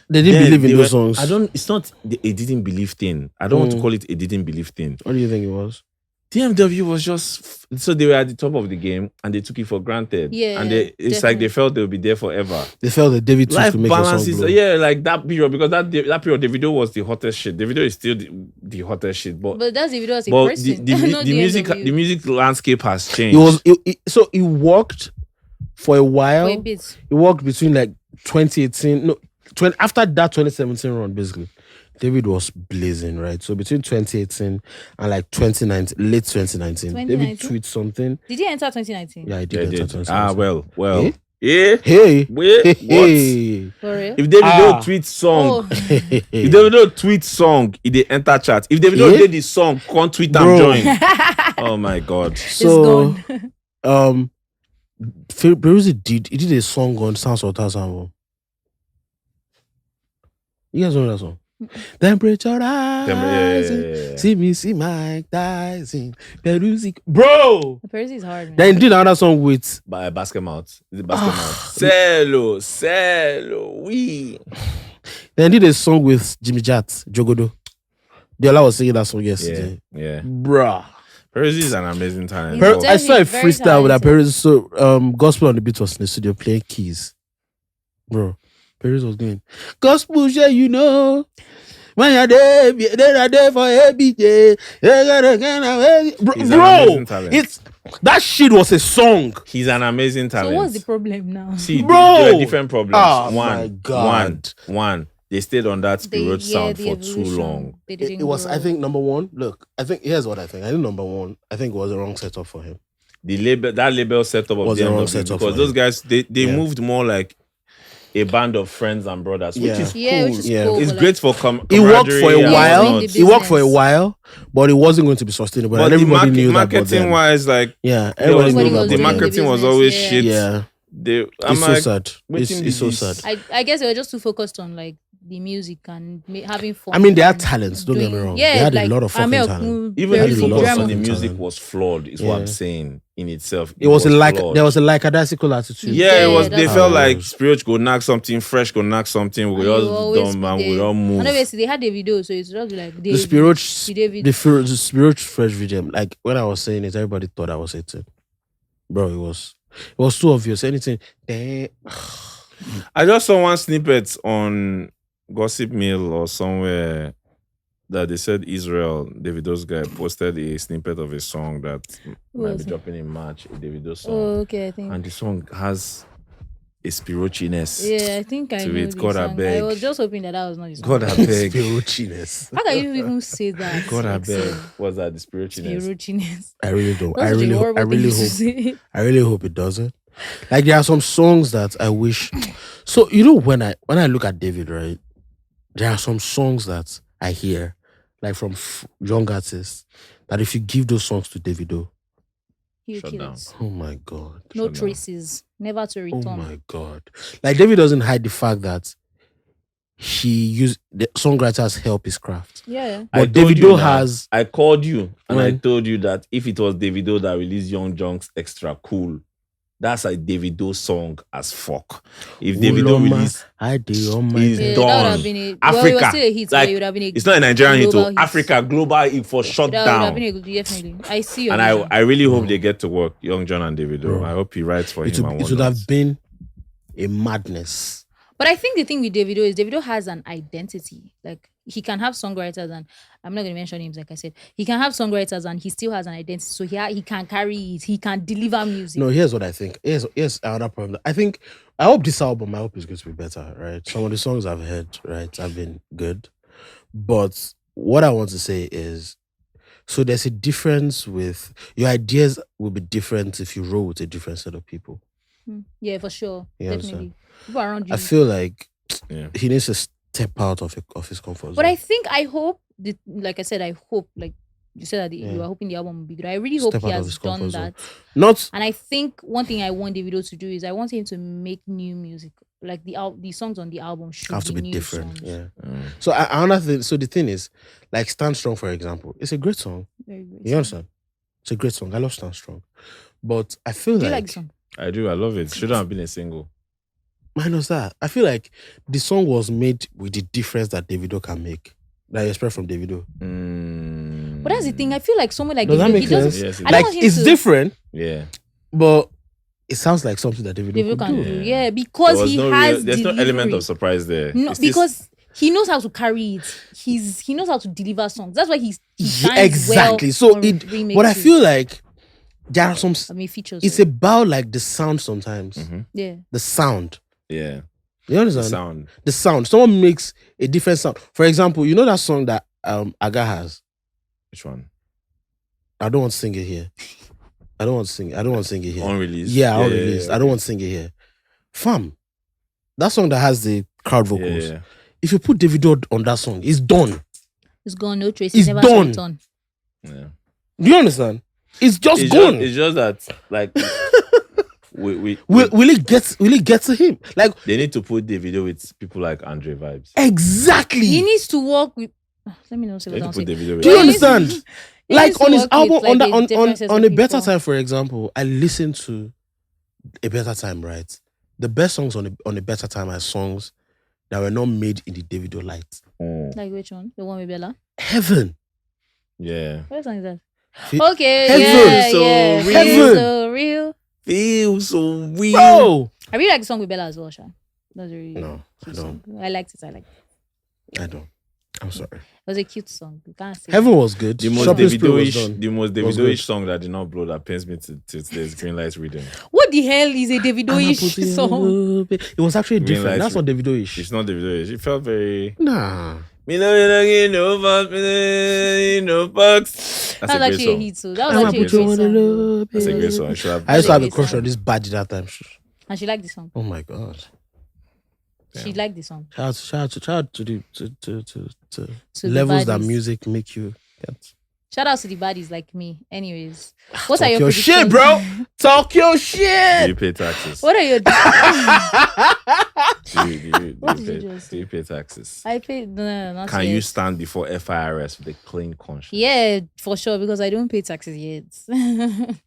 Speaker 3: they didn't believe in those songs.
Speaker 2: It's not a didn't believe thing. I don't want to call it a didn't believe thing.
Speaker 3: What do you think it was?
Speaker 2: DMW was just so they were at the top of the game and they took it for granted.
Speaker 1: Yeah,
Speaker 2: and it's like they felt they would be there forever.
Speaker 3: They felt that David took to make a song blow.
Speaker 2: Yeah, like that period, because that period Davido was the hottest shit. Davido is still the hottest shit, but
Speaker 1: that's Davido as a person.
Speaker 2: The music landscape has changed.
Speaker 3: It worked for a while.
Speaker 1: For a bit.
Speaker 3: It worked between like 2018, after that 2017 run basically. David was blazing, right? So between 2018 and like 2019, late 2019, David tweets something.
Speaker 1: Did he enter 2019?
Speaker 3: Yeah, he did enter 2019.
Speaker 2: Well.
Speaker 3: Eh?
Speaker 2: Yeah.
Speaker 3: Hey.
Speaker 2: Wait, what?
Speaker 1: For real?
Speaker 2: If Davido tweets song, if Davido tweets song, it dey enter chat. If Davido did the song, can't tweet and join. Oh my God.
Speaker 3: So, Peruzzi did a song on Sound Sultan's album. You guys know that song? Temperature rising. See Mike Tyson. Peruzzi. Bro!
Speaker 1: Peruzzi is hard, man.
Speaker 3: Then he did another song with
Speaker 2: by Basket Mouth. Is it Basket Mouth? Cello, oui.
Speaker 3: Then he did a song with Jimmy Jat, Jogodo. Diola was singing that song yesterday.
Speaker 2: Yeah.
Speaker 3: Bruh.
Speaker 2: Peruzzi is an amazing talent.
Speaker 3: I saw a freestyle with that Peruzzi. So Gospel on the Beat was in the studio playing keys. Bro. Peruzzi was doing gospel, you know. When you're there for ABJ. Bro, it's that shit was a song.
Speaker 2: He's an amazing talent.
Speaker 1: So what's the problem now?
Speaker 2: See, there are different problems.
Speaker 3: Oh, my God.
Speaker 2: One. They stayed on that spirit sound for too long.
Speaker 3: It was, I think, number one. Look, I think here's what I think. I think number one, I think it was the wrong setup for him.
Speaker 2: That label setup of
Speaker 3: was the wrong
Speaker 2: setup
Speaker 3: setup
Speaker 2: because those guys they moved more like a band of friends and brothers, which is cool.
Speaker 1: Which is cool.
Speaker 2: It's great for
Speaker 3: It worked for a while.
Speaker 1: It
Speaker 3: worked for a while, but it wasn't going to be sustainable.
Speaker 2: But
Speaker 3: and everybody knew that.
Speaker 2: Marketing wise, like
Speaker 3: everybody knew
Speaker 2: the marketing was always shit.
Speaker 3: Yeah, it's so sad. It's so sad.
Speaker 1: I guess they were just too focused on like the music and having fun.
Speaker 3: I mean, they had talents. Don't get me wrong.
Speaker 1: Yeah,
Speaker 3: they had
Speaker 1: like,
Speaker 3: a lot of fucking talent.
Speaker 2: Even the focus on the music was flawed. Is what I'm saying in itself.
Speaker 3: It was like there was a lackadaisical attitude.
Speaker 2: Yeah, it was. They felt like Spirit go knock something, Fresh go knock something. We all dumb and we all move.
Speaker 1: And obviously they had Davido, so it's just like
Speaker 3: the Spirit Fresh video. Like when I was saying it, everybody thought I was hating. Bro, it was too obvious. Anything.
Speaker 2: I just saw one snippet on Gossip Mill or somewhere that they said Davido's guy, posted a snippet of a song that might be dropping in March, a Davido song.
Speaker 1: Oh, okay, I think.
Speaker 2: And the song has a spirochiness.
Speaker 1: Yeah, I think I know
Speaker 2: it. God, I beg.
Speaker 1: I was just hoping that was not the song.
Speaker 2: God, I beg.
Speaker 3: Spirochiness.
Speaker 1: How can you even say that?
Speaker 2: God, I beg. What's that? The spirochiness.
Speaker 1: Spirochiness.
Speaker 3: I really don't. I really hope it doesn't. Like there are some songs that I wish. So when I look at David, right? There are some songs that I hear, like from young artists, that if you give those songs to Davido,
Speaker 1: Shut down.
Speaker 3: Oh my God.
Speaker 1: No traces. Never to return.
Speaker 3: Oh my God. Like David doesn't hide the fact that he used the songwriters help his craft.
Speaker 1: Yeah.
Speaker 3: But Davido has.
Speaker 2: I called you and I told you that if it was Davido that released Young Junks Extra Cool, that's a Davido song as fuck. If Davido released, he's done. Africa, it's not a Nigerian hit. Africa, global hit for shut down.
Speaker 1: Definitely. I see.
Speaker 2: And I really hope they get to work, Young John and Davido. I hope he writes for him.
Speaker 3: It would have been a madness.
Speaker 1: But I think the thing with Davido is Davido has an identity. Like he can have songwriters, and I'm not going to mention names. Like I said, he can have songwriters, and he still has an identity. So he can carry it. He can deliver music.
Speaker 3: No, here's what I think. Here's another problem. I hope this album. I hope it's going to be better. Right. Some of the songs I've heard, right, have been good. But what I want to say is, so there's a difference with your ideas will be different if you roll with a different set of people.
Speaker 1: Yeah, for sure. Definitely. People around you.
Speaker 3: I feel like he needs to step out of his comfort zone.
Speaker 1: But I hope, like I said, like you said that you are hoping the album will be good. I really hope he has done that. And I think one thing I want Davido to do is I want him to make new music. Like the songs on the album should
Speaker 3: have to be
Speaker 1: new
Speaker 3: different.
Speaker 1: Songs.
Speaker 3: Yeah. So another thing. So the thing is, like Stand Strong, for example, it's a great song.
Speaker 1: Very great.
Speaker 3: You understand? It's a great song. I love Stand Strong, but I feel
Speaker 1: do you like the song?
Speaker 2: I do. I love it. Shouldn't have been a single.
Speaker 3: Minus that, I feel like the song was made with the difference that Davido can make. That you expect from Davido.
Speaker 1: But that's the thing. I feel like someone like
Speaker 3: Does
Speaker 1: Davido,
Speaker 3: that make sense?
Speaker 2: Yes,
Speaker 3: like it's different.
Speaker 2: Yeah.
Speaker 3: But it sounds like something that Davido can do.
Speaker 1: Yeah, because
Speaker 2: there's no element of surprise there.
Speaker 1: No, because he knows how to carry it. He knows how to deliver songs. That's why he
Speaker 3: exactly.
Speaker 1: Well
Speaker 3: so but I feel like there are some
Speaker 1: features.
Speaker 3: It's about like the sound sometimes.
Speaker 2: Mm-hmm.
Speaker 1: Yeah.
Speaker 3: The sound.
Speaker 2: Yeah.
Speaker 3: You understand? The sound. Someone makes a different sound. For example, you know that song that Aga has?
Speaker 2: Which one?
Speaker 3: I don't want to sing it here. I don't want to sing it here.
Speaker 2: Unreleased?
Speaker 3: Yeah, unreleased. I don't want to sing it here. Fam, that song that has the crowd vocals.
Speaker 2: Yeah.
Speaker 3: If you put Davido on that song, it's done.
Speaker 1: It's gone, no trace.
Speaker 3: It's
Speaker 1: never
Speaker 3: done.
Speaker 2: Yeah.
Speaker 3: Do you understand? It's just gone.
Speaker 2: It's just that, like, will
Speaker 3: it get to him? Like
Speaker 2: they need to put Davido with people like Andre Vibes.
Speaker 3: Exactly.
Speaker 1: He needs to work with. Let me know.
Speaker 2: Do
Speaker 3: you understand? Like on his album, on a Better Time, for example, I listened to A Better Time. Right, the best songs on a Better Time are songs that were not made in the Davido light.
Speaker 1: Like which one? The one with Bella?
Speaker 3: Heaven.
Speaker 2: Yeah.
Speaker 1: What song is that?
Speaker 3: Okay.
Speaker 1: Heaven.
Speaker 3: Heaven.
Speaker 1: So real.
Speaker 2: Feel so real.
Speaker 3: Bro.
Speaker 1: I really like the song with Bella as well, Sha. That's really
Speaker 3: no, I don't.
Speaker 1: Song. I liked it.
Speaker 3: I don't. I'm sorry.
Speaker 1: It was a cute song. You can't say
Speaker 3: Heaven was good.
Speaker 2: The most Davido-ish song that did not blow that pains me to today's Green Light Reading.
Speaker 1: What the hell is a Davido-ish song?
Speaker 3: It was actually different. That's not Davido-ish.
Speaker 2: It's not Davido-ish. It felt very...
Speaker 3: Nah.
Speaker 2: Me no bucks.
Speaker 1: That's actually a hit, so that was actually a great song.
Speaker 2: That's a great song.
Speaker 3: I used to have a crush on this badge that time.
Speaker 1: And she liked the song.
Speaker 3: Oh my God.
Speaker 1: She liked the song.
Speaker 3: Shout out to the levels that music make you get.
Speaker 1: Shout out to the baddies like me. Anyways, what are your
Speaker 3: predictions? Shit, bro? Talk your shit.
Speaker 2: Do you pay taxes?
Speaker 1: What are your
Speaker 2: do you pay taxes?
Speaker 1: I pay. No, not
Speaker 2: Can
Speaker 1: yet.
Speaker 2: you stand before FIRS with a clean conscience?
Speaker 1: Yeah, for sure, because I don't pay taxes yet.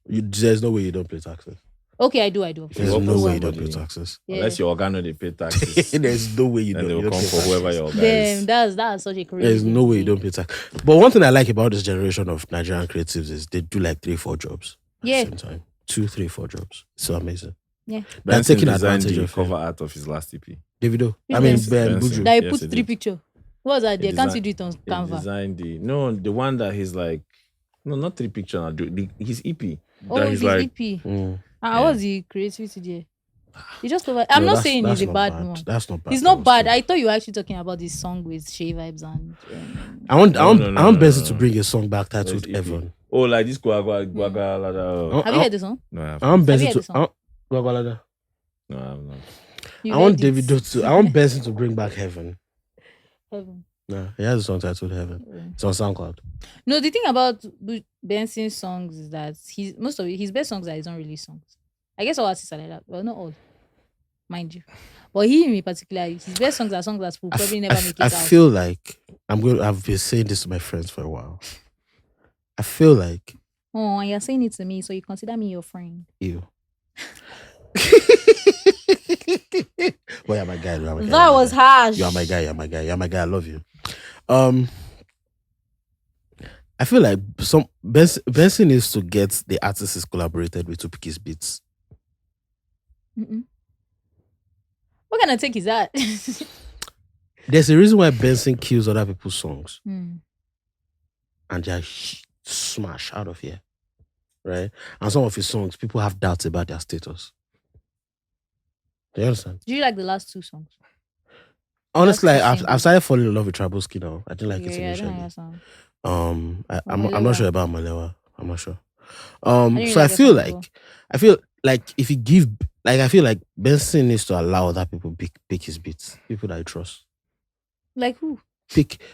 Speaker 3: There's no way you don't pay taxes.
Speaker 1: Okay, I do.
Speaker 3: There's no way you don't pay taxes.
Speaker 2: Yeah. Unless your organ they pay taxes.
Speaker 3: There's no way you don't.
Speaker 2: And they will come for
Speaker 3: taxes.
Speaker 2: whoever your organ is.
Speaker 1: That's such a crazy.
Speaker 3: There's no way you don't pay tax. But one thing I like about this generation of Nigerian creatives is they do like 3-4 jobs at the same time. 2, 3, 4 jobs. So amazing.
Speaker 1: Yeah.
Speaker 3: They're taking advantage of
Speaker 2: cover art of his last EP.
Speaker 3: Davido. I mean Ben Buju.
Speaker 1: That he put 3 pictures. What was that there? Can't you do it on Canva?
Speaker 2: Designed the one that he's like, no, not 3 pictures. His EP.
Speaker 1: Oh, his
Speaker 2: like,
Speaker 1: EP. What's the creativity there? He just covered. I'm not saying he's a bad one.
Speaker 3: That's not bad.
Speaker 1: He's not bad. I thought you were actually talking about this song with Shay Vibes and.
Speaker 3: I want Benson to bring a song back titled Evan.
Speaker 2: Oh, like this Guaga.
Speaker 1: Have you heard the song?
Speaker 2: No, I haven't.
Speaker 3: I want Benson to.
Speaker 2: No, I have not.
Speaker 3: I want Davido to. I want Benson to bring back Heaven.
Speaker 1: Heaven.
Speaker 3: No, he has a song titled Heaven. It's on SoundCloud.
Speaker 1: No, the thing about Benson's songs is that most of his best songs are his unreleased songs. I guess all artists are like that. Well, not all, mind you. But he, in particular, his best songs are songs that will probably never make it out.
Speaker 3: I feel like I've been saying this to my friends for a while. I feel like.
Speaker 1: Oh, and you're saying it to me, so you consider me your friend.
Speaker 3: Ew. Well, you're my guy.
Speaker 1: That was harsh.
Speaker 3: You're my guy. I love you. I feel like Benson needs to get the artists he's collaborated with to pick his beats.
Speaker 1: What kind of take is that?
Speaker 3: There's a reason why Benson kills other people's songs. And they're smash out of here. Right? And some of his songs, people have doubts about their status. Do you understand?
Speaker 1: Do you like the last 2 songs?
Speaker 3: Honestly, I've started falling in love with Trabulski now. I didn't like it initially. I'm not sure about Malewa. I'm not sure. So I feel like if you give, like, I feel like Benson needs to allow other people pick his beats. People that he trusts.
Speaker 1: Like who?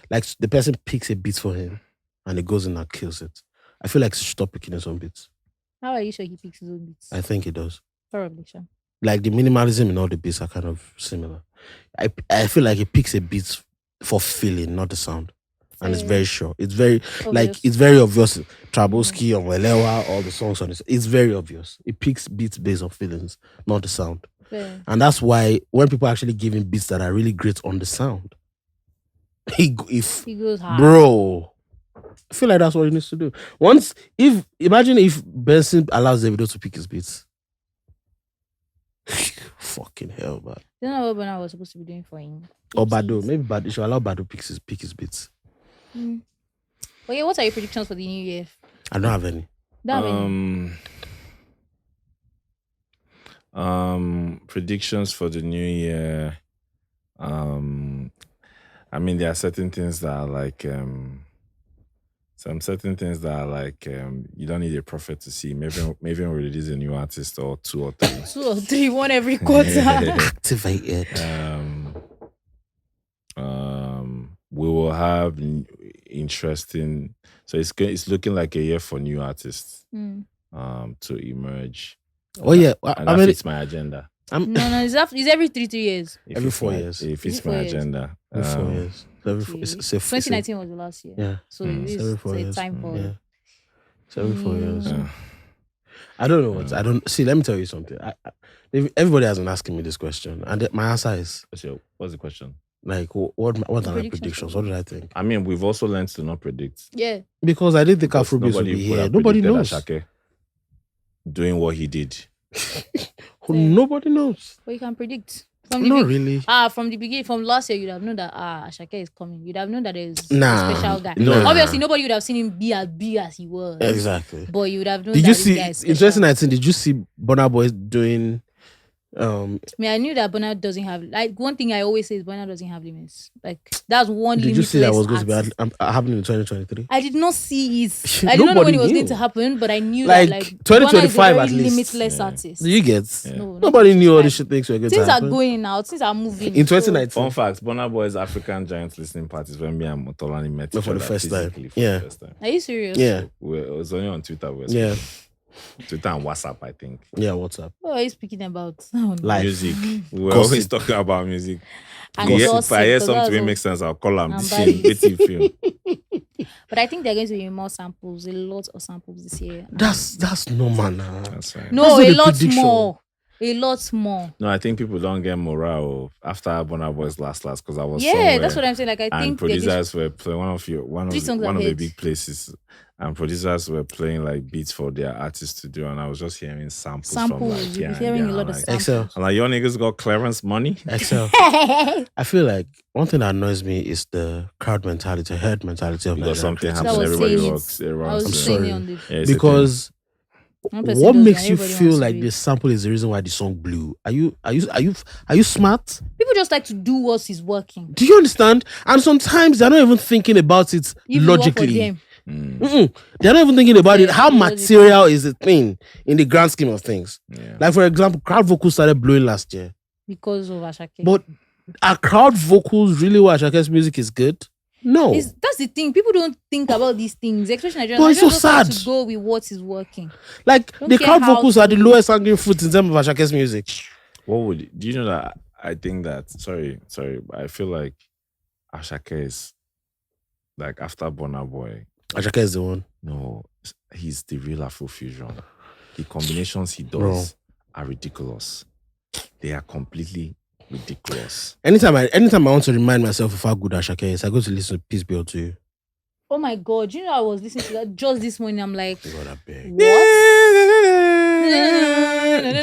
Speaker 3: Like the person picks a beat for him and he goes in and kills it. I feel like he should stop picking his own beats.
Speaker 1: How are you sure he picks his own beats?
Speaker 3: I think he does.
Speaker 1: Probably, sure.
Speaker 3: Like the minimalism in all the beats are kind of similar. I feel like he picks a beat for feeling, not the sound. And it's very sure. It's very obvious. It's very obvious. Trabulski or Welewa, all the songs on this. It's very obvious. It picks beats based on feelings, not the sound.
Speaker 1: Yeah.
Speaker 3: And that's why when people actually give him beats that are really great on the sound, he goes hard. Bro, I feel like that's what he needs to do. Imagine if Benson allows Davido to pick his beats. Fucking hell, man.
Speaker 1: You know what Burna was supposed to be doing for him?
Speaker 3: Or Bado. Maybe Bado. You should allow Bado pick his beats.
Speaker 1: Okay, what are your predictions for the new year?
Speaker 3: I don't have any.
Speaker 2: Predictions for the new year. I mean, there are certain things that are like you don't need a prophet to see. Maybe we'll release a new artist or 2 or 3.
Speaker 1: 2 or 3, one every quarter.
Speaker 3: Activate it.
Speaker 2: We will have interesting. So it's looking like a year for new artists to emerge.
Speaker 3: Oh yeah,
Speaker 2: that fits my agenda.
Speaker 1: No, it's every 3 years.
Speaker 3: Every 4 years.
Speaker 2: It fits my agenda.
Speaker 3: Every 4 years.
Speaker 1: 2019 was the last year.
Speaker 3: Yeah.
Speaker 1: So it's every 4 years. Time for.
Speaker 3: Yeah. It's every 4 years. Yeah. I don't know what. I don't see. Let me tell you something. Everybody has been asking me this question, and my answer is.
Speaker 2: What's the question?
Speaker 3: Like, what are my predictions? What did I think?
Speaker 2: I mean, we've also learned to not predict.
Speaker 1: Yeah.
Speaker 3: Because I didn't think Afrobeats would be here. Nobody knows.
Speaker 2: Ashake doing what he did.
Speaker 3: Nobody knows.
Speaker 1: But you can predict.
Speaker 3: Not really.
Speaker 1: From the beginning, from last year, you'd have known that Ashake is coming. You'd have known that there's a special guy. Obviously, nobody would have seen him be as big as he was.
Speaker 3: Exactly.
Speaker 1: But you would have known
Speaker 3: did
Speaker 1: that
Speaker 3: you see,
Speaker 1: this guy is
Speaker 3: in 2019, did you see Burna Boy doing
Speaker 1: I knew that Burna doesn't have, like, one thing I always say is Burna doesn't have limits. Like, that's one limit.
Speaker 3: Did you see that was going to be happening in 2023?
Speaker 1: I did not see it. I did not know when it was going to happen, but I knew that, like,
Speaker 3: 2025 at least.
Speaker 1: Limitless artist.
Speaker 3: Do you get?
Speaker 1: Yeah. No,
Speaker 3: nobody knew all these shit things were going to happen.
Speaker 1: Things are going out. Things are moving.
Speaker 3: In 2019.
Speaker 2: Fun fact, Burna Boy's African Giant listening parties when me and Motolani met
Speaker 3: for the first time.
Speaker 1: Yeah. Are you serious?
Speaker 3: Yeah.
Speaker 2: It was only on Twitter.
Speaker 3: Yeah.
Speaker 2: Twitter and WhatsApp, I think.
Speaker 3: Yeah, WhatsApp.
Speaker 1: What are you speaking about?
Speaker 3: Life.
Speaker 2: Music. We're always talking about music.
Speaker 1: And
Speaker 2: if I hear something that makes sense, I'll call them.
Speaker 1: But I think there are going to be more samples, a lot of samples this year.
Speaker 3: That's normal now.
Speaker 2: That's right.
Speaker 1: No, a lot more. A lot more.
Speaker 2: No, I think people don't get morale after Burna Boy's last because I was
Speaker 1: that's what I'm saying. Like, I think
Speaker 2: producers were playing one of the big places, and producers were playing like beats for their artists to do, and I was just hearing samples from like
Speaker 1: hearing a lot of samples.
Speaker 3: Excel.
Speaker 2: And like, your niggas got clearance money.
Speaker 3: Excel. I feel like one thing that annoys me is the crowd mentality, herd mentality of
Speaker 2: because something happens, everybody rocks.
Speaker 1: I'm sorry.
Speaker 3: Because what makes you feel like the sample is the reason why the song blew? Are you smart?
Speaker 1: People just like to do what is working.
Speaker 3: Do you understand? And sometimes they're not even thinking about it logically. They're not even thinking about it. How material is the thing in the grand scheme of things?
Speaker 2: Yeah.
Speaker 3: Like, for example, crowd vocals started blowing last year
Speaker 1: because of Asake.
Speaker 3: But are crowd vocals really what Ashake's music is good? No.
Speaker 1: That's the thing. People don't think about these things. Especially Nigerians.
Speaker 3: But it's so sad.
Speaker 1: To go with what is working.
Speaker 3: Like, the crowd vocals are the lowest hanging fruit in terms of Ashake's music.
Speaker 2: Do you know that I think that, sorry, I feel like Asake is, like, after Burna Boy.
Speaker 3: Asake is the one.
Speaker 2: No, he's the real Afrofusion. The combinations he does are ridiculous. They are completely ridiculous. Anytime I
Speaker 3: want to remind myself of how good Asake is, I go to listen to Peace Be Unto You.
Speaker 1: Oh my God! You know, I was listening to that just this morning. I'm like, what?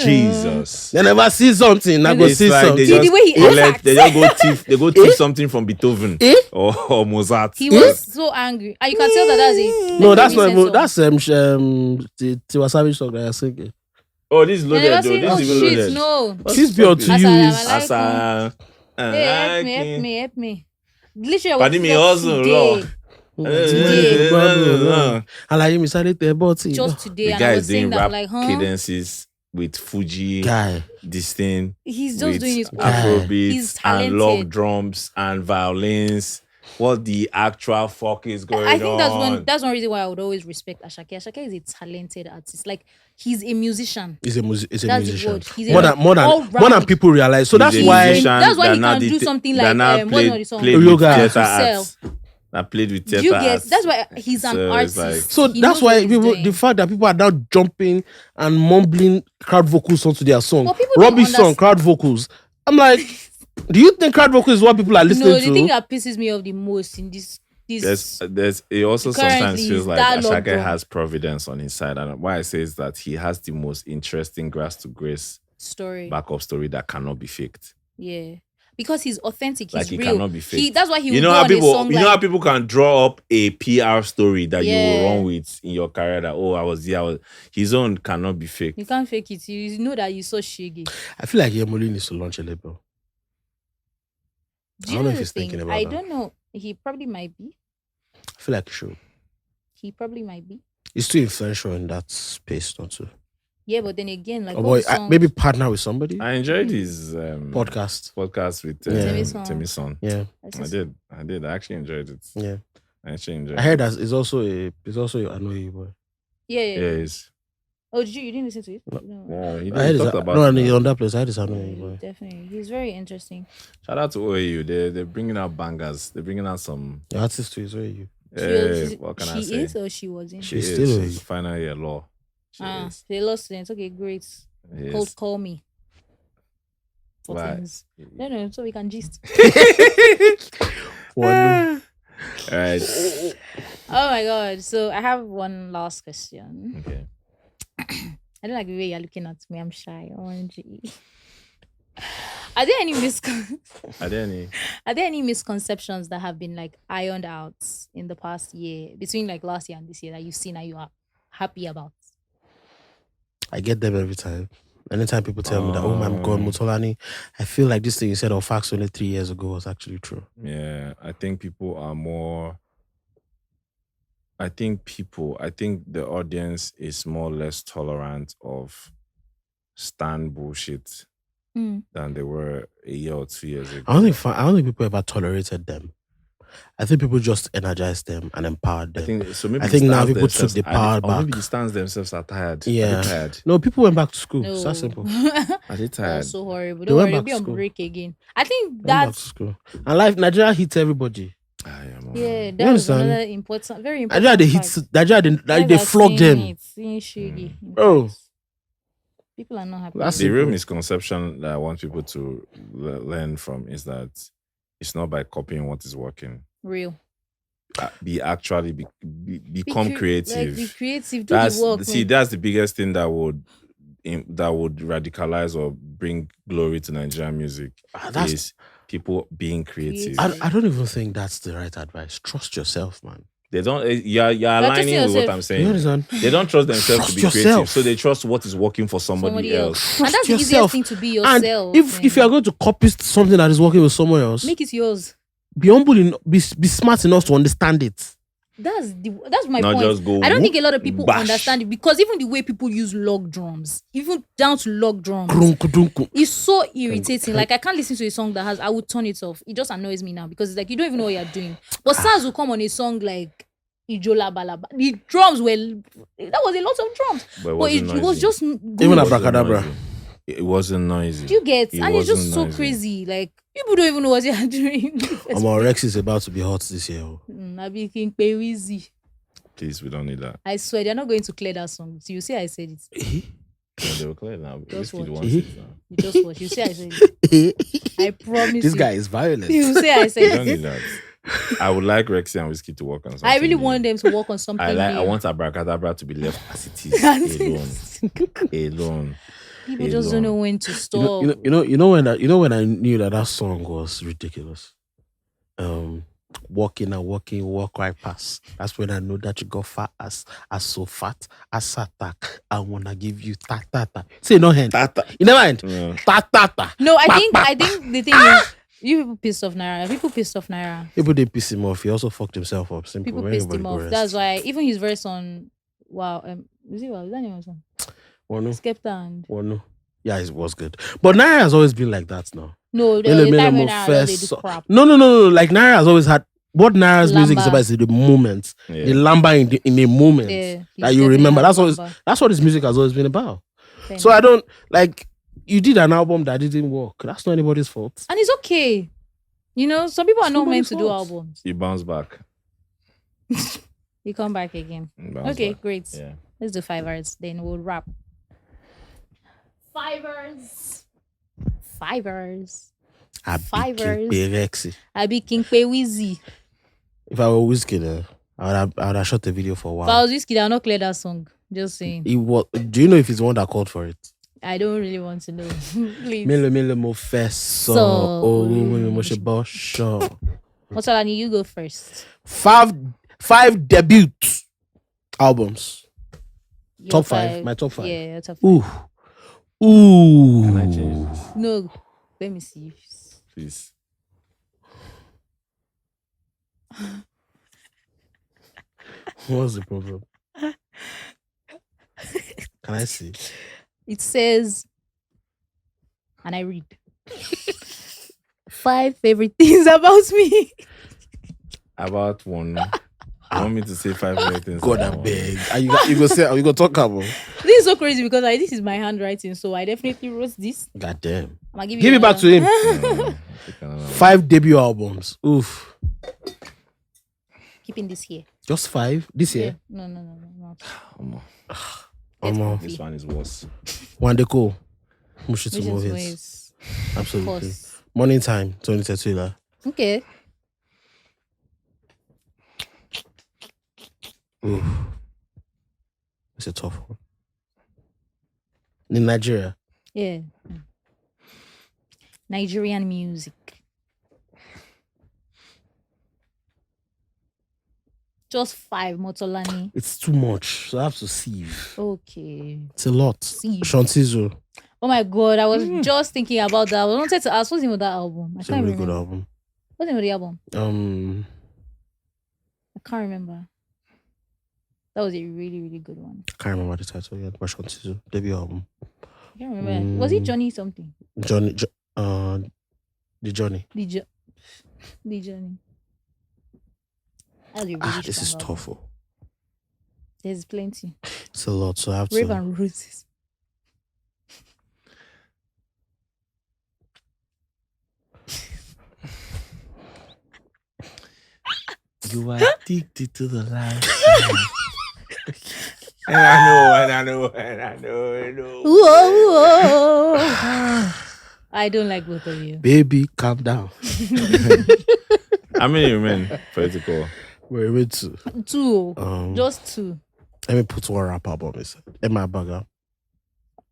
Speaker 2: Jesus!
Speaker 3: They never see something. I go see something.
Speaker 1: The way he acts.
Speaker 2: They just go thief something from Beethoven or Mozart.
Speaker 1: He was so angry, and you can tell that's a
Speaker 3: no. That's not even. That's Tiwa Savage song that you're singing.
Speaker 2: Oh, this is loaded though. This is even loaded.
Speaker 1: No.
Speaker 3: Peace Be Unto You is.
Speaker 1: Help me. Literally,
Speaker 2: Pardon me, also wrong.
Speaker 1: Just today,
Speaker 2: the guy is doing rap
Speaker 1: like,
Speaker 2: cadences with Fuji. This thing.
Speaker 1: He's just doing his
Speaker 2: Afrobeats and log drums and violins. What the actual fuck is going on?
Speaker 1: I think that's one reason why I would always respect Asake. Asake is a talented artist. Like, he's a musician.
Speaker 3: He's a musician.
Speaker 1: More
Speaker 3: than people realize. So that's why
Speaker 1: he can do something like
Speaker 2: yoga. That played with theater.
Speaker 1: That's why he's an artist.
Speaker 3: That's why the fact that people are now jumping and mumbling crowd vocals onto their song. Robbie's song, crowd vocals. I'm like, do you think crowd vocals is what people are listening to?
Speaker 1: No, the thing that pisses me off the most in this
Speaker 2: it also sometimes feels like Asake has Providence on his side. And why I say is that he has the most interesting grass to grace backup story that cannot be faked.
Speaker 1: Yeah. Because he's authentic, he's
Speaker 2: he
Speaker 1: real.
Speaker 2: Cannot be faked.
Speaker 1: That's why he
Speaker 2: you know how people how people can draw up a PR story that you will run with in your career that his own cannot be faked.
Speaker 1: You can't fake it. You know that you saw Shiggy.
Speaker 3: I feel like Yemoli needs to launch a label. I don't know if he's thinking about that.
Speaker 1: I don't know. He probably might be.
Speaker 3: I feel like he should.
Speaker 1: He probably might be.
Speaker 3: He's too influential in that space, don't you?
Speaker 1: Yeah, but then again, like,
Speaker 3: maybe partner with somebody.
Speaker 2: I enjoyed his
Speaker 3: podcast
Speaker 2: with Temi-san.
Speaker 3: Yeah,
Speaker 2: I did. I actually enjoyed it.
Speaker 3: Yeah,
Speaker 2: I actually enjoyed.
Speaker 3: I heard that it's also your Anoyi boy.
Speaker 1: Yeah.
Speaker 2: It's.
Speaker 1: Oh, you didn't listen to it?
Speaker 2: No, he
Speaker 3: didn't talk about it. No, on that place, I heard his Anoyi boy.
Speaker 1: Definitely, he's very interesting.
Speaker 2: Shout out to OAU. They're bringing out bangers. They're bringing out some.
Speaker 3: The artist too is OAU.
Speaker 2: What can I say?
Speaker 1: She is or she wasn't?
Speaker 3: She's still
Speaker 2: She's final year law.
Speaker 1: They lost students. Okay, great.
Speaker 2: Yes.
Speaker 1: Call me.
Speaker 2: Why?
Speaker 1: No, so we can gist.
Speaker 3: Wonu.
Speaker 2: All right.
Speaker 1: Oh my God. So I have one last question.
Speaker 2: Okay.
Speaker 1: I don't like the way you're looking at me. I'm shy. OMG. Are there any misconceptions that have been like ironed out in the past year, between like last year and this year, that you've seen that you are happy about?
Speaker 3: I get them every time. Anytime people tell me that, oh my God, Motolani, I feel like this thing you said on Facts only 3 years ago was actually true.
Speaker 2: Yeah, I think people are more. I think the audience is more or less tolerant of stand bullshit than they were a year or 2 years ago.
Speaker 3: I don't think people ever tolerated them. I think people just energized them and empowered them. I think now people took the power back.
Speaker 2: Maybe the stands themselves are tired.
Speaker 3: Yeah.
Speaker 2: Are they tired?
Speaker 3: No, people went back to school. No. It's that simple.
Speaker 2: Are they tired?
Speaker 1: That's so horrible. Don't worry, they'll be on break again. I think that's...
Speaker 3: back to school. And life, Nigeria hits everybody.
Speaker 1: Yeah, that was another important, very important.
Speaker 3: Nigeria, they flogged them.
Speaker 1: Bro. People are not happy.
Speaker 2: That's the real misconception that I want people to learn from is that it's not by copying what is working.
Speaker 1: Real.
Speaker 2: Become creative.
Speaker 1: Like, be creative. Do the work.
Speaker 2: See, that's the biggest thing that would radicalize or bring glory to Nigerian music. Is people being creative.
Speaker 3: I don't even think that's the right advice. Trust yourself, man.
Speaker 2: They don't. You're aligning with what I'm saying. They don't trust themselves to be creative, so they trust what is working for somebody else.
Speaker 1: And that's the easiest thing to be yourself.
Speaker 3: And if you are going to copy something that is working with someone else,
Speaker 1: make it yours.
Speaker 3: Be humble, be smart enough to understand it.
Speaker 1: That's my point. I don't think a lot of people understand it, because even the way people use log drums, even down to log drums, it's so irritating. Like, I can't listen to a song that has, I would turn it off. It just annoys me now, because it's like, you don't even know what you're doing. But SARS will come on a song like Ijola Balaba. The drums were, that was a lot of drums. But it was just good.
Speaker 3: Even Abracadabra.
Speaker 2: It wasn't noisy.
Speaker 1: Do you get? And it's just so crazy. Like, people don't even know what you're doing.
Speaker 3: Rex is about to be hot this year.
Speaker 1: Abi King Peruzzi.
Speaker 2: Please, we don't need that.
Speaker 1: I swear, they're not going to clear that song. So you see, I said it.
Speaker 2: They will clear now.
Speaker 1: Just watch. You just watch. You see, I said it. I promise
Speaker 3: this guy is violent.
Speaker 1: You say I said
Speaker 2: it. Don't need that. I would like Rexy and Whiskey to work on something.
Speaker 1: I really want them to work on something.
Speaker 2: I want Abracadabra to be left as it is. Alone.
Speaker 1: People just don't know when to stop.
Speaker 3: You know when I knew that song was ridiculous. Walking, walk right past. That's when I know that you got fat as so fat as attack. I wanna give you ta. Say no hand. You never end. Ta.
Speaker 1: No, I think the thing is, you people pissed off Naira.
Speaker 3: People didn't piss him off. He also fucked himself up. Simple.
Speaker 1: People pissed him off. That's why even his verse on is that name song?
Speaker 3: Wonu.
Speaker 1: Skepta and
Speaker 3: Wonu. Yeah, it was good. But Naira has always been like that now.
Speaker 1: No, the time when Naira they do crap.
Speaker 3: No. Like, Naira has always had what Naira's music is about is the moment. Yeah. The lamba in a moment that you remember. That's what his music has always been about. Fair so enough. I don't like, you did an album that didn't work. That's not anybody's fault.
Speaker 1: And it's okay. You know, some people are not meant to do albums.
Speaker 2: You bounce back.
Speaker 1: You come back again. Okay, great. Yeah. Let's do 5 hours. Then we'll wrap. 5 hours. I be King Peruzzi.
Speaker 3: If I were Whiskey, I would have shot the video for a while.
Speaker 1: If I was Whiskey, I'll not clear that song. Just saying.
Speaker 3: Do you know if it's the one that called for it?
Speaker 1: I don't really want to know. Please.
Speaker 3: Mele mo feso. Oh, mo she bosho.
Speaker 1: Motolani, you go first.
Speaker 3: 5 debut albums. Top 5. My top 5.
Speaker 1: Yeah, top 5.
Speaker 3: Ooh.
Speaker 2: Can I change this?
Speaker 1: No. Let me see.
Speaker 2: Please.
Speaker 3: What's the problem? Can I see?
Speaker 1: It says, and I read, 5 favorite things about me.
Speaker 2: About Wonu. You want me to say 5 favorite things?
Speaker 3: God, I beg. You go talk about?
Speaker 1: This is so crazy because this is my handwriting, so I definitely wrote this.
Speaker 3: God damn.
Speaker 1: Give
Speaker 3: it back to him. 5 debut albums. Oof.
Speaker 1: Keeping this here.
Speaker 3: Just 5 this year?
Speaker 1: Yeah. No.
Speaker 2: This one is worse.
Speaker 3: One day cool. Mush it to movies. Absolutely. Morning Time, 2013.
Speaker 1: Okay.
Speaker 3: Ooh. It's a tough one. In Nigeria?
Speaker 1: Yeah. Nigerian music. Just 5, Motolani.
Speaker 3: It's too much, so I have to sieve.
Speaker 1: Okay.
Speaker 3: It's a lot.
Speaker 1: Sieve.
Speaker 3: Shantizo.
Speaker 1: Oh my God, I was just thinking about that. I wanted to ask, what's the name of that album?
Speaker 3: It's a really good album.
Speaker 1: What's the name of the album? I can't remember. That was a really, really good one.
Speaker 3: I can't remember the title yet. Brush on Tizu. Debut album.
Speaker 1: I can't remember. Was it Johnny something?
Speaker 3: The Johnny.
Speaker 1: The Johnny.
Speaker 3: This is tough.
Speaker 1: There's plenty.
Speaker 3: It's a lot, so I have
Speaker 1: Rave
Speaker 3: to.
Speaker 1: and Roses.
Speaker 2: You are addicted to the life. And I know.
Speaker 1: Whoa. I don't like both of you.
Speaker 3: Baby, calm down.
Speaker 2: How many remain political?
Speaker 3: We're two.
Speaker 1: Just two.
Speaker 3: Let me put one rap album. It's Emma Bagger.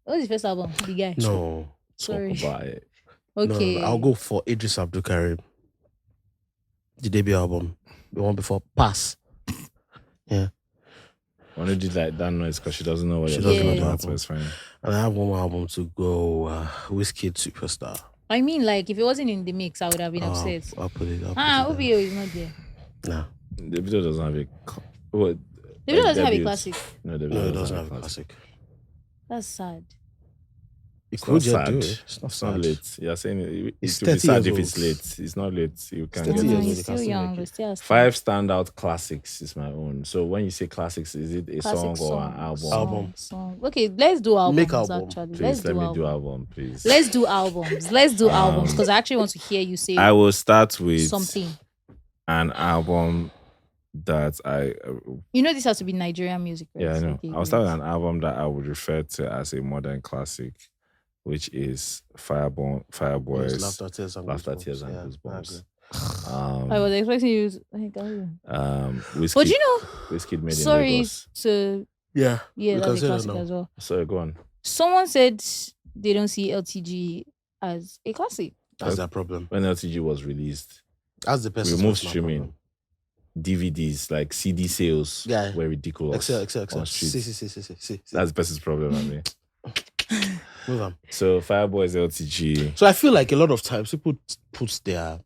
Speaker 1: What's the first album? The guy.
Speaker 3: No.
Speaker 1: Sorry.
Speaker 2: Talk about it.
Speaker 1: Okay.
Speaker 3: No, I'll go for Idris Abdul Karim. The debut album. The one before Pass. Yeah.
Speaker 2: I want to do that noise because she doesn't know what
Speaker 3: She
Speaker 2: you're
Speaker 3: doesn't
Speaker 2: talking
Speaker 3: know
Speaker 2: about.
Speaker 3: the
Speaker 2: So it's fine.
Speaker 3: And I have one more album to go. Wizkid Superstar.
Speaker 1: I mean, like, if it wasn't in the mix, I would have been upset.
Speaker 3: I'll put it up.
Speaker 1: OBO is not there.
Speaker 3: No.
Speaker 2: Davido doesn't have a... What?
Speaker 1: Davido doesn't have a
Speaker 2: debuts.
Speaker 1: classic.
Speaker 2: No, Davido
Speaker 3: No, it doesn't have a classic.
Speaker 1: That's sad.
Speaker 3: It
Speaker 2: It's
Speaker 3: could
Speaker 2: not
Speaker 3: just
Speaker 2: sad.
Speaker 3: do it. It's not
Speaker 2: It's not
Speaker 3: sad.
Speaker 2: late. You're saying it
Speaker 3: It's
Speaker 2: will be
Speaker 3: 30
Speaker 2: sad
Speaker 3: years
Speaker 2: if it's
Speaker 3: old.
Speaker 2: late. It's not late. You can
Speaker 3: 30
Speaker 2: get
Speaker 3: years
Speaker 2: it.
Speaker 3: old.
Speaker 1: He's
Speaker 3: you
Speaker 1: still
Speaker 3: can
Speaker 1: young.
Speaker 3: make
Speaker 1: But
Speaker 3: it.
Speaker 1: still has
Speaker 2: 5 standout classics is my own. So when you say classics, is it a
Speaker 1: classic
Speaker 2: song or an album?
Speaker 3: Album.
Speaker 1: Song. Okay, let's do albums.
Speaker 3: Make album,
Speaker 1: Actually,
Speaker 2: Please let me do album, please.
Speaker 1: Let's do albums. Let's do albums because I actually want to hear you say
Speaker 2: I will start with
Speaker 1: something.
Speaker 2: an album that
Speaker 1: This has to be Nigerian music. Right?
Speaker 2: yeah, I know.
Speaker 1: Okay,
Speaker 2: I'll start with
Speaker 1: great.
Speaker 2: an album that I would refer to as a modern classic, which is Fireboy's
Speaker 3: Laughter, Tears, and
Speaker 2: Laughter,
Speaker 3: Goosebumps.
Speaker 2: Tears, and
Speaker 3: Yeah, I
Speaker 2: Goosebumps.
Speaker 1: I was expecting you to.
Speaker 2: Wizkid,
Speaker 1: But you know,
Speaker 2: Wizkid made in
Speaker 1: sorry
Speaker 2: Lagos.
Speaker 1: to.
Speaker 3: Yeah.
Speaker 1: Yeah,
Speaker 3: we
Speaker 1: that's
Speaker 3: can
Speaker 1: a
Speaker 3: say that
Speaker 1: classic
Speaker 3: now.
Speaker 1: as well.
Speaker 2: Sorry, go on.
Speaker 1: Someone said they don't see LTG as a classic.
Speaker 3: That's their problem.
Speaker 2: When LTG was released,
Speaker 3: That's the person's
Speaker 2: remove
Speaker 3: personal
Speaker 2: streaming.
Speaker 3: problem.
Speaker 2: DVDs, like CD sales,
Speaker 3: Yeah.
Speaker 2: were ridiculous.
Speaker 3: Excel.
Speaker 2: on streets.
Speaker 3: See.
Speaker 2: That's the person's problem, I mean.
Speaker 3: Move on.
Speaker 2: So Fireboy's LTG.
Speaker 3: So I feel like a lot of times people put their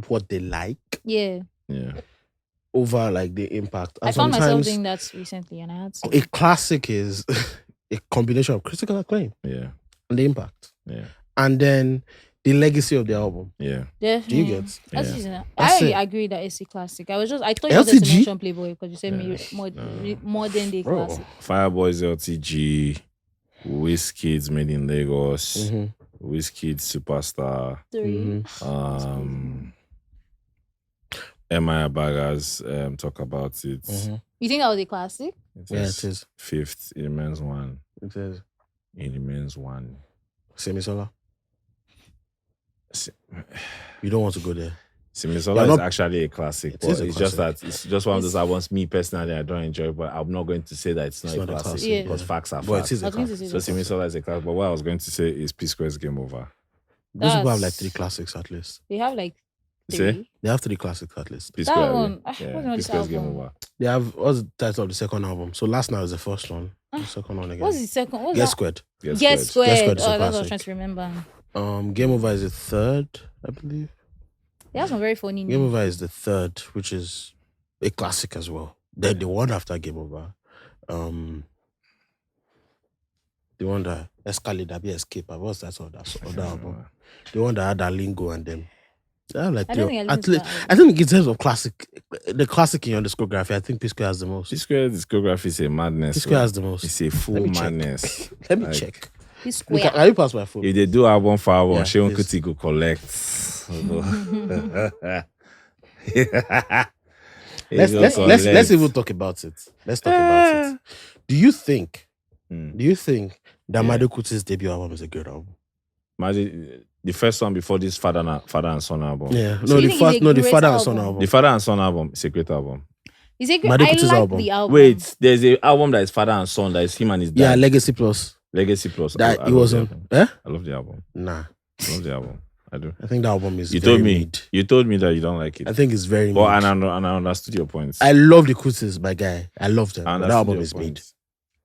Speaker 3: what they like
Speaker 1: Yeah,
Speaker 2: Yeah.
Speaker 3: over like the impact. And
Speaker 1: I found myself
Speaker 3: sometimes
Speaker 1: doing that recently, and I had to.
Speaker 3: a classic is a combination of critical acclaim
Speaker 2: Yeah.
Speaker 3: and the impact,
Speaker 2: Yeah.
Speaker 3: and then the legacy of the album.
Speaker 2: Yeah.
Speaker 3: Do you get?
Speaker 2: Yeah.
Speaker 3: That's
Speaker 1: I
Speaker 3: it.
Speaker 1: agree that it's a classic. I thought you wanted to
Speaker 3: LTG?
Speaker 1: mention Playboy because you said
Speaker 2: Yeah.
Speaker 1: modern day
Speaker 3: Bro.
Speaker 1: classic.
Speaker 2: Fireboy's LTG, Wizkid's Made in Lagos,
Speaker 3: Mhm.
Speaker 2: Wizkid's Superstar,
Speaker 1: 3.
Speaker 2: Emma Bagger's Talk About It.
Speaker 1: You think that was a classic?
Speaker 3: Yeah, it is.
Speaker 2: 5th, it remains 1.
Speaker 3: It is.
Speaker 2: It remains 1.
Speaker 3: Semisola. You don't want to go there.
Speaker 2: Simisola
Speaker 3: You're
Speaker 2: is
Speaker 3: not-
Speaker 2: actually a classic,
Speaker 3: It
Speaker 2: but
Speaker 3: is a
Speaker 2: it's just
Speaker 3: classic.
Speaker 2: that it's just one of those albums me personally I don't enjoy, but I'm not going to say that it's not a classic
Speaker 1: Yeah.
Speaker 2: because facts are
Speaker 3: But
Speaker 2: facts.
Speaker 3: it is
Speaker 1: I
Speaker 3: a
Speaker 1: was going to
Speaker 3: classic.
Speaker 1: say
Speaker 2: So
Speaker 1: that.
Speaker 2: Simisola is a classic, but what I was going to say is P Square's Game Over.
Speaker 3: Those people have like
Speaker 1: That's-
Speaker 3: 3 classics at least.
Speaker 1: They have like
Speaker 2: You
Speaker 1: 3.
Speaker 2: say?
Speaker 3: They have 3 classics at least.
Speaker 2: P
Speaker 1: That
Speaker 2: Square,
Speaker 1: one,
Speaker 2: yeah.
Speaker 1: what's the
Speaker 2: Yeah,
Speaker 1: name
Speaker 2: P
Speaker 1: of this
Speaker 2: Square's Game
Speaker 1: album?
Speaker 2: Over.
Speaker 3: They have what's the title of the second album? So Last Now is the first one. The second one again.
Speaker 1: What's the second? What's
Speaker 3: Get
Speaker 1: that?
Speaker 3: Squared.
Speaker 2: Get
Speaker 1: Get
Speaker 2: Squared.
Speaker 1: Squared.
Speaker 3: Squared is a
Speaker 1: Oh, that's what I was
Speaker 3: classic.
Speaker 1: trying to remember.
Speaker 3: Game Over is the third, I believe.
Speaker 1: They have some very funny
Speaker 3: Game
Speaker 1: names.
Speaker 3: Over is the third, which is a classic as well. Then the one after Game Over, the one that Escalade, that be Escape. What's that other album? The one that had that lingo and them. Yeah, like
Speaker 1: I don't think I listened
Speaker 3: at
Speaker 1: to
Speaker 3: least,
Speaker 1: that album.
Speaker 3: I think in terms of the classic in your discography, I think P Square has the most.
Speaker 2: P Square discography is a madness.
Speaker 3: P Square
Speaker 2: bro.
Speaker 3: has the most.
Speaker 2: It's a full
Speaker 3: Let me check.
Speaker 2: madness.
Speaker 3: Let me
Speaker 2: Like,
Speaker 3: check.
Speaker 1: This
Speaker 3: Can
Speaker 1: square.
Speaker 3: you pass my phone?
Speaker 2: If they do album for album,
Speaker 3: Yeah,
Speaker 2: Sheon
Speaker 3: please.
Speaker 2: Kuti go collect.
Speaker 3: Let's even talk about it. Let's talk about it. Do you think that
Speaker 2: Yeah.
Speaker 3: Madu Kuti's debut album is a good album?
Speaker 2: Imagine the first one before this father and son album.
Speaker 3: Yeah.
Speaker 1: So you think it's a
Speaker 3: The
Speaker 1: great
Speaker 3: Father and Son
Speaker 1: album?
Speaker 3: album.
Speaker 2: The father and son album is a great album.
Speaker 1: Is it great?
Speaker 3: Madu
Speaker 1: I
Speaker 3: Kuti's
Speaker 1: like
Speaker 3: album.
Speaker 1: the album.
Speaker 2: Wait, there's a album that is father and son that is him and his
Speaker 3: Yeah,
Speaker 2: dad.
Speaker 3: Legacy Plus.
Speaker 2: Legacy Plus.
Speaker 3: That
Speaker 2: I
Speaker 3: it
Speaker 2: love
Speaker 3: was
Speaker 2: the
Speaker 3: on.
Speaker 2: album.
Speaker 3: Eh?
Speaker 2: I love the album.
Speaker 3: Nah.
Speaker 2: I love the album. I do.
Speaker 3: I think the album is
Speaker 2: You
Speaker 3: very
Speaker 2: told me.
Speaker 3: mid.
Speaker 2: You told me that you don't like it.
Speaker 3: I think it's very
Speaker 2: But
Speaker 3: mid.
Speaker 2: and I understood your points.
Speaker 3: I love the Kutis, my guy. I love them.
Speaker 2: I
Speaker 3: But that
Speaker 2: understood
Speaker 3: album
Speaker 2: your
Speaker 3: is mid.
Speaker 2: points.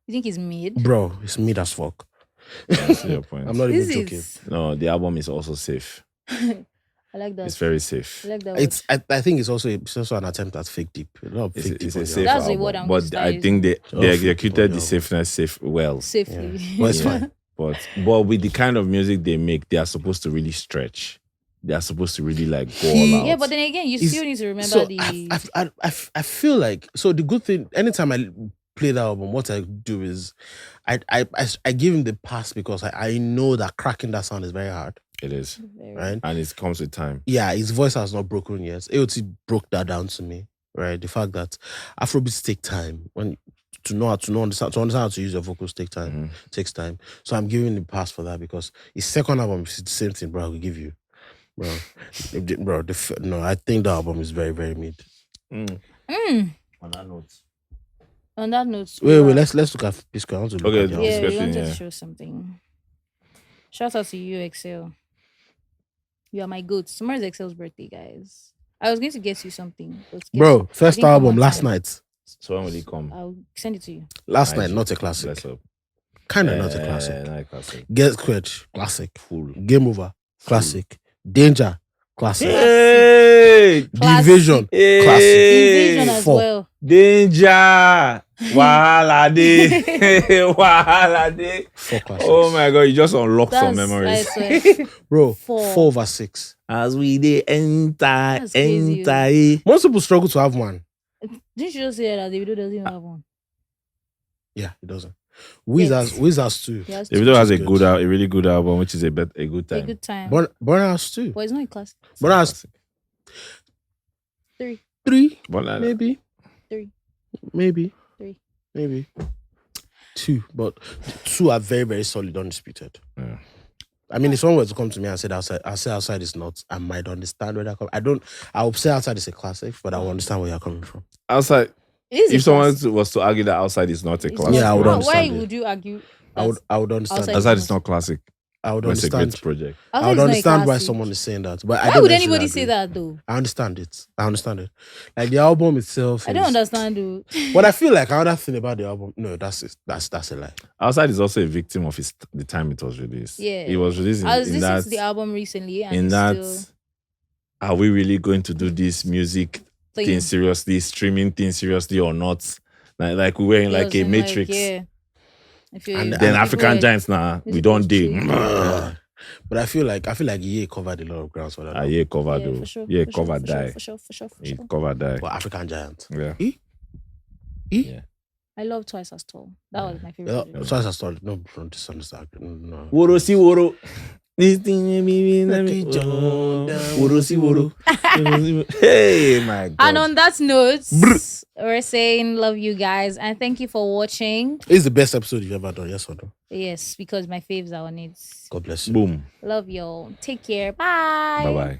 Speaker 1: You think it's mid?
Speaker 3: Bro, it's mid as fuck.
Speaker 2: I see your point.
Speaker 3: I'm not even
Speaker 1: This
Speaker 3: joking.
Speaker 1: is.
Speaker 2: No, the album is also safe.
Speaker 1: I like that.
Speaker 2: It's very safe.
Speaker 1: I like that.
Speaker 3: It's I think it's also an attempt at fake deep. A lot of fake deep.
Speaker 2: It's a
Speaker 3: on the
Speaker 2: safe
Speaker 1: That's the
Speaker 2: album,
Speaker 1: word I'm
Speaker 2: but I think they
Speaker 3: Oh, fake
Speaker 2: executed the
Speaker 3: album.
Speaker 2: safeness well.
Speaker 1: safely.
Speaker 3: Yeah. But it's fine.
Speaker 2: But with the kind of music they make, they are supposed to really stretch. They are supposed to really like go all out.
Speaker 1: Yeah, but then again, you still need to remember
Speaker 3: So
Speaker 1: the.
Speaker 3: I feel like, so the good thing, anytime I play the album, what I do is I give him the pass because I know that cracking that sound is very hard.
Speaker 2: It is.
Speaker 3: Right?
Speaker 2: And it comes with time.
Speaker 3: Yeah, his voice has not broken yet. AOT broke that down to me, right? The fact that Afrobeats take time. To understand how to use your vocals takes time. So I'm giving the pass for that because his second album is the same thing, bro. I will give you, bro. I think the album is very, very mid.
Speaker 2: On that note.
Speaker 1: On that note,
Speaker 3: Wait, let's look at Pisco. I want to look at the album.
Speaker 1: Yeah, we wanted
Speaker 2: yeah.
Speaker 1: to show something. Shout out to you, Excel. You are my goat. Tomorrow's Excel's birthday, guys. I was going to get you something, but
Speaker 3: bro, first album last night.
Speaker 2: So when will it come?
Speaker 1: I'll send it to you.
Speaker 3: Last night, not a classic. Kind of not a classic.
Speaker 2: Not a classic.
Speaker 3: Get Quetch, classic.
Speaker 2: Full.
Speaker 3: Game Over, classic. Danger, classic.
Speaker 2: Hey!
Speaker 3: Division,
Speaker 2: Hey!
Speaker 3: classic.
Speaker 1: Division as
Speaker 3: 4.
Speaker 1: well.
Speaker 2: Danger! Wahala day. Wahala day.
Speaker 3: 4 classics.
Speaker 2: Oh my god, you just unlocked some memories.
Speaker 1: I swear.
Speaker 3: Bro,
Speaker 1: 4.
Speaker 3: 4 over 6.
Speaker 2: As we dey enter.
Speaker 1: That's crazy.
Speaker 3: Most people struggle to have one.
Speaker 1: Didn't you just say that Davido doesn't even have one?
Speaker 3: Yeah, it doesn't. Wiz has 2.
Speaker 2: Davido has a really good album, which is a good time.
Speaker 1: A good time.
Speaker 3: Burna has 2.
Speaker 1: But it's not a classic.
Speaker 3: Burna has
Speaker 1: 3.
Speaker 3: 3.
Speaker 2: Maybe.
Speaker 1: 3.
Speaker 3: Maybe.
Speaker 1: 3.
Speaker 3: Maybe. 2. But 2 are very, very solid, undisputed.
Speaker 2: Yeah.
Speaker 3: I mean, if someone were to come to me and say outside is not, I might understand where they're coming. I would say outside is a classic, but I will understand where you're coming from.
Speaker 2: Outside, if someone was to argue that outside is not a classic,
Speaker 3: yeah, I would understand.
Speaker 1: Why would you argue?
Speaker 3: I would understand.
Speaker 2: Outside is not classic.
Speaker 3: I would
Speaker 2: It's a
Speaker 3: understand.
Speaker 2: great project.
Speaker 3: I would understand why someone is saying that. But
Speaker 1: why would anybody say that though?
Speaker 3: I understand it. Like the album itself.
Speaker 1: I don't understand though.
Speaker 3: But I feel like another thing about the album. No, that's a lie.
Speaker 2: Outside is also a victim of the time it was released.
Speaker 1: Yeah,
Speaker 2: it was released
Speaker 1: I was
Speaker 2: in
Speaker 1: listening
Speaker 2: that.
Speaker 1: to the album recently, and
Speaker 2: In that,
Speaker 1: still
Speaker 2: are we really going to do this music thing seriously, streaming thing seriously or not? Like we were in like a matrix.
Speaker 1: Yeah.
Speaker 3: And
Speaker 2: then African giants now we don't do.
Speaker 3: But I feel like Ye covered a lot of grounds for that.
Speaker 2: Ye covered though.
Speaker 1: Yeah,
Speaker 2: covered die.
Speaker 1: For sure.
Speaker 2: He covered die.
Speaker 3: But African giant.
Speaker 2: Yeah.
Speaker 3: Yeah.
Speaker 1: I love Twice as Tall. That was my favorite.
Speaker 3: Twice as Tall. No, don't misunderstand. No.
Speaker 2: Woro si woro. This thing woro si woro. Hey my god.
Speaker 1: And on that note, we're saying love you guys and thank you for watching.
Speaker 3: It's the best episode you've ever done, yes or no?
Speaker 1: Yes, because my faves are on it.
Speaker 3: God bless you.
Speaker 2: Boom.
Speaker 1: Love y'all. Take care. Bye.
Speaker 2: Bye bye.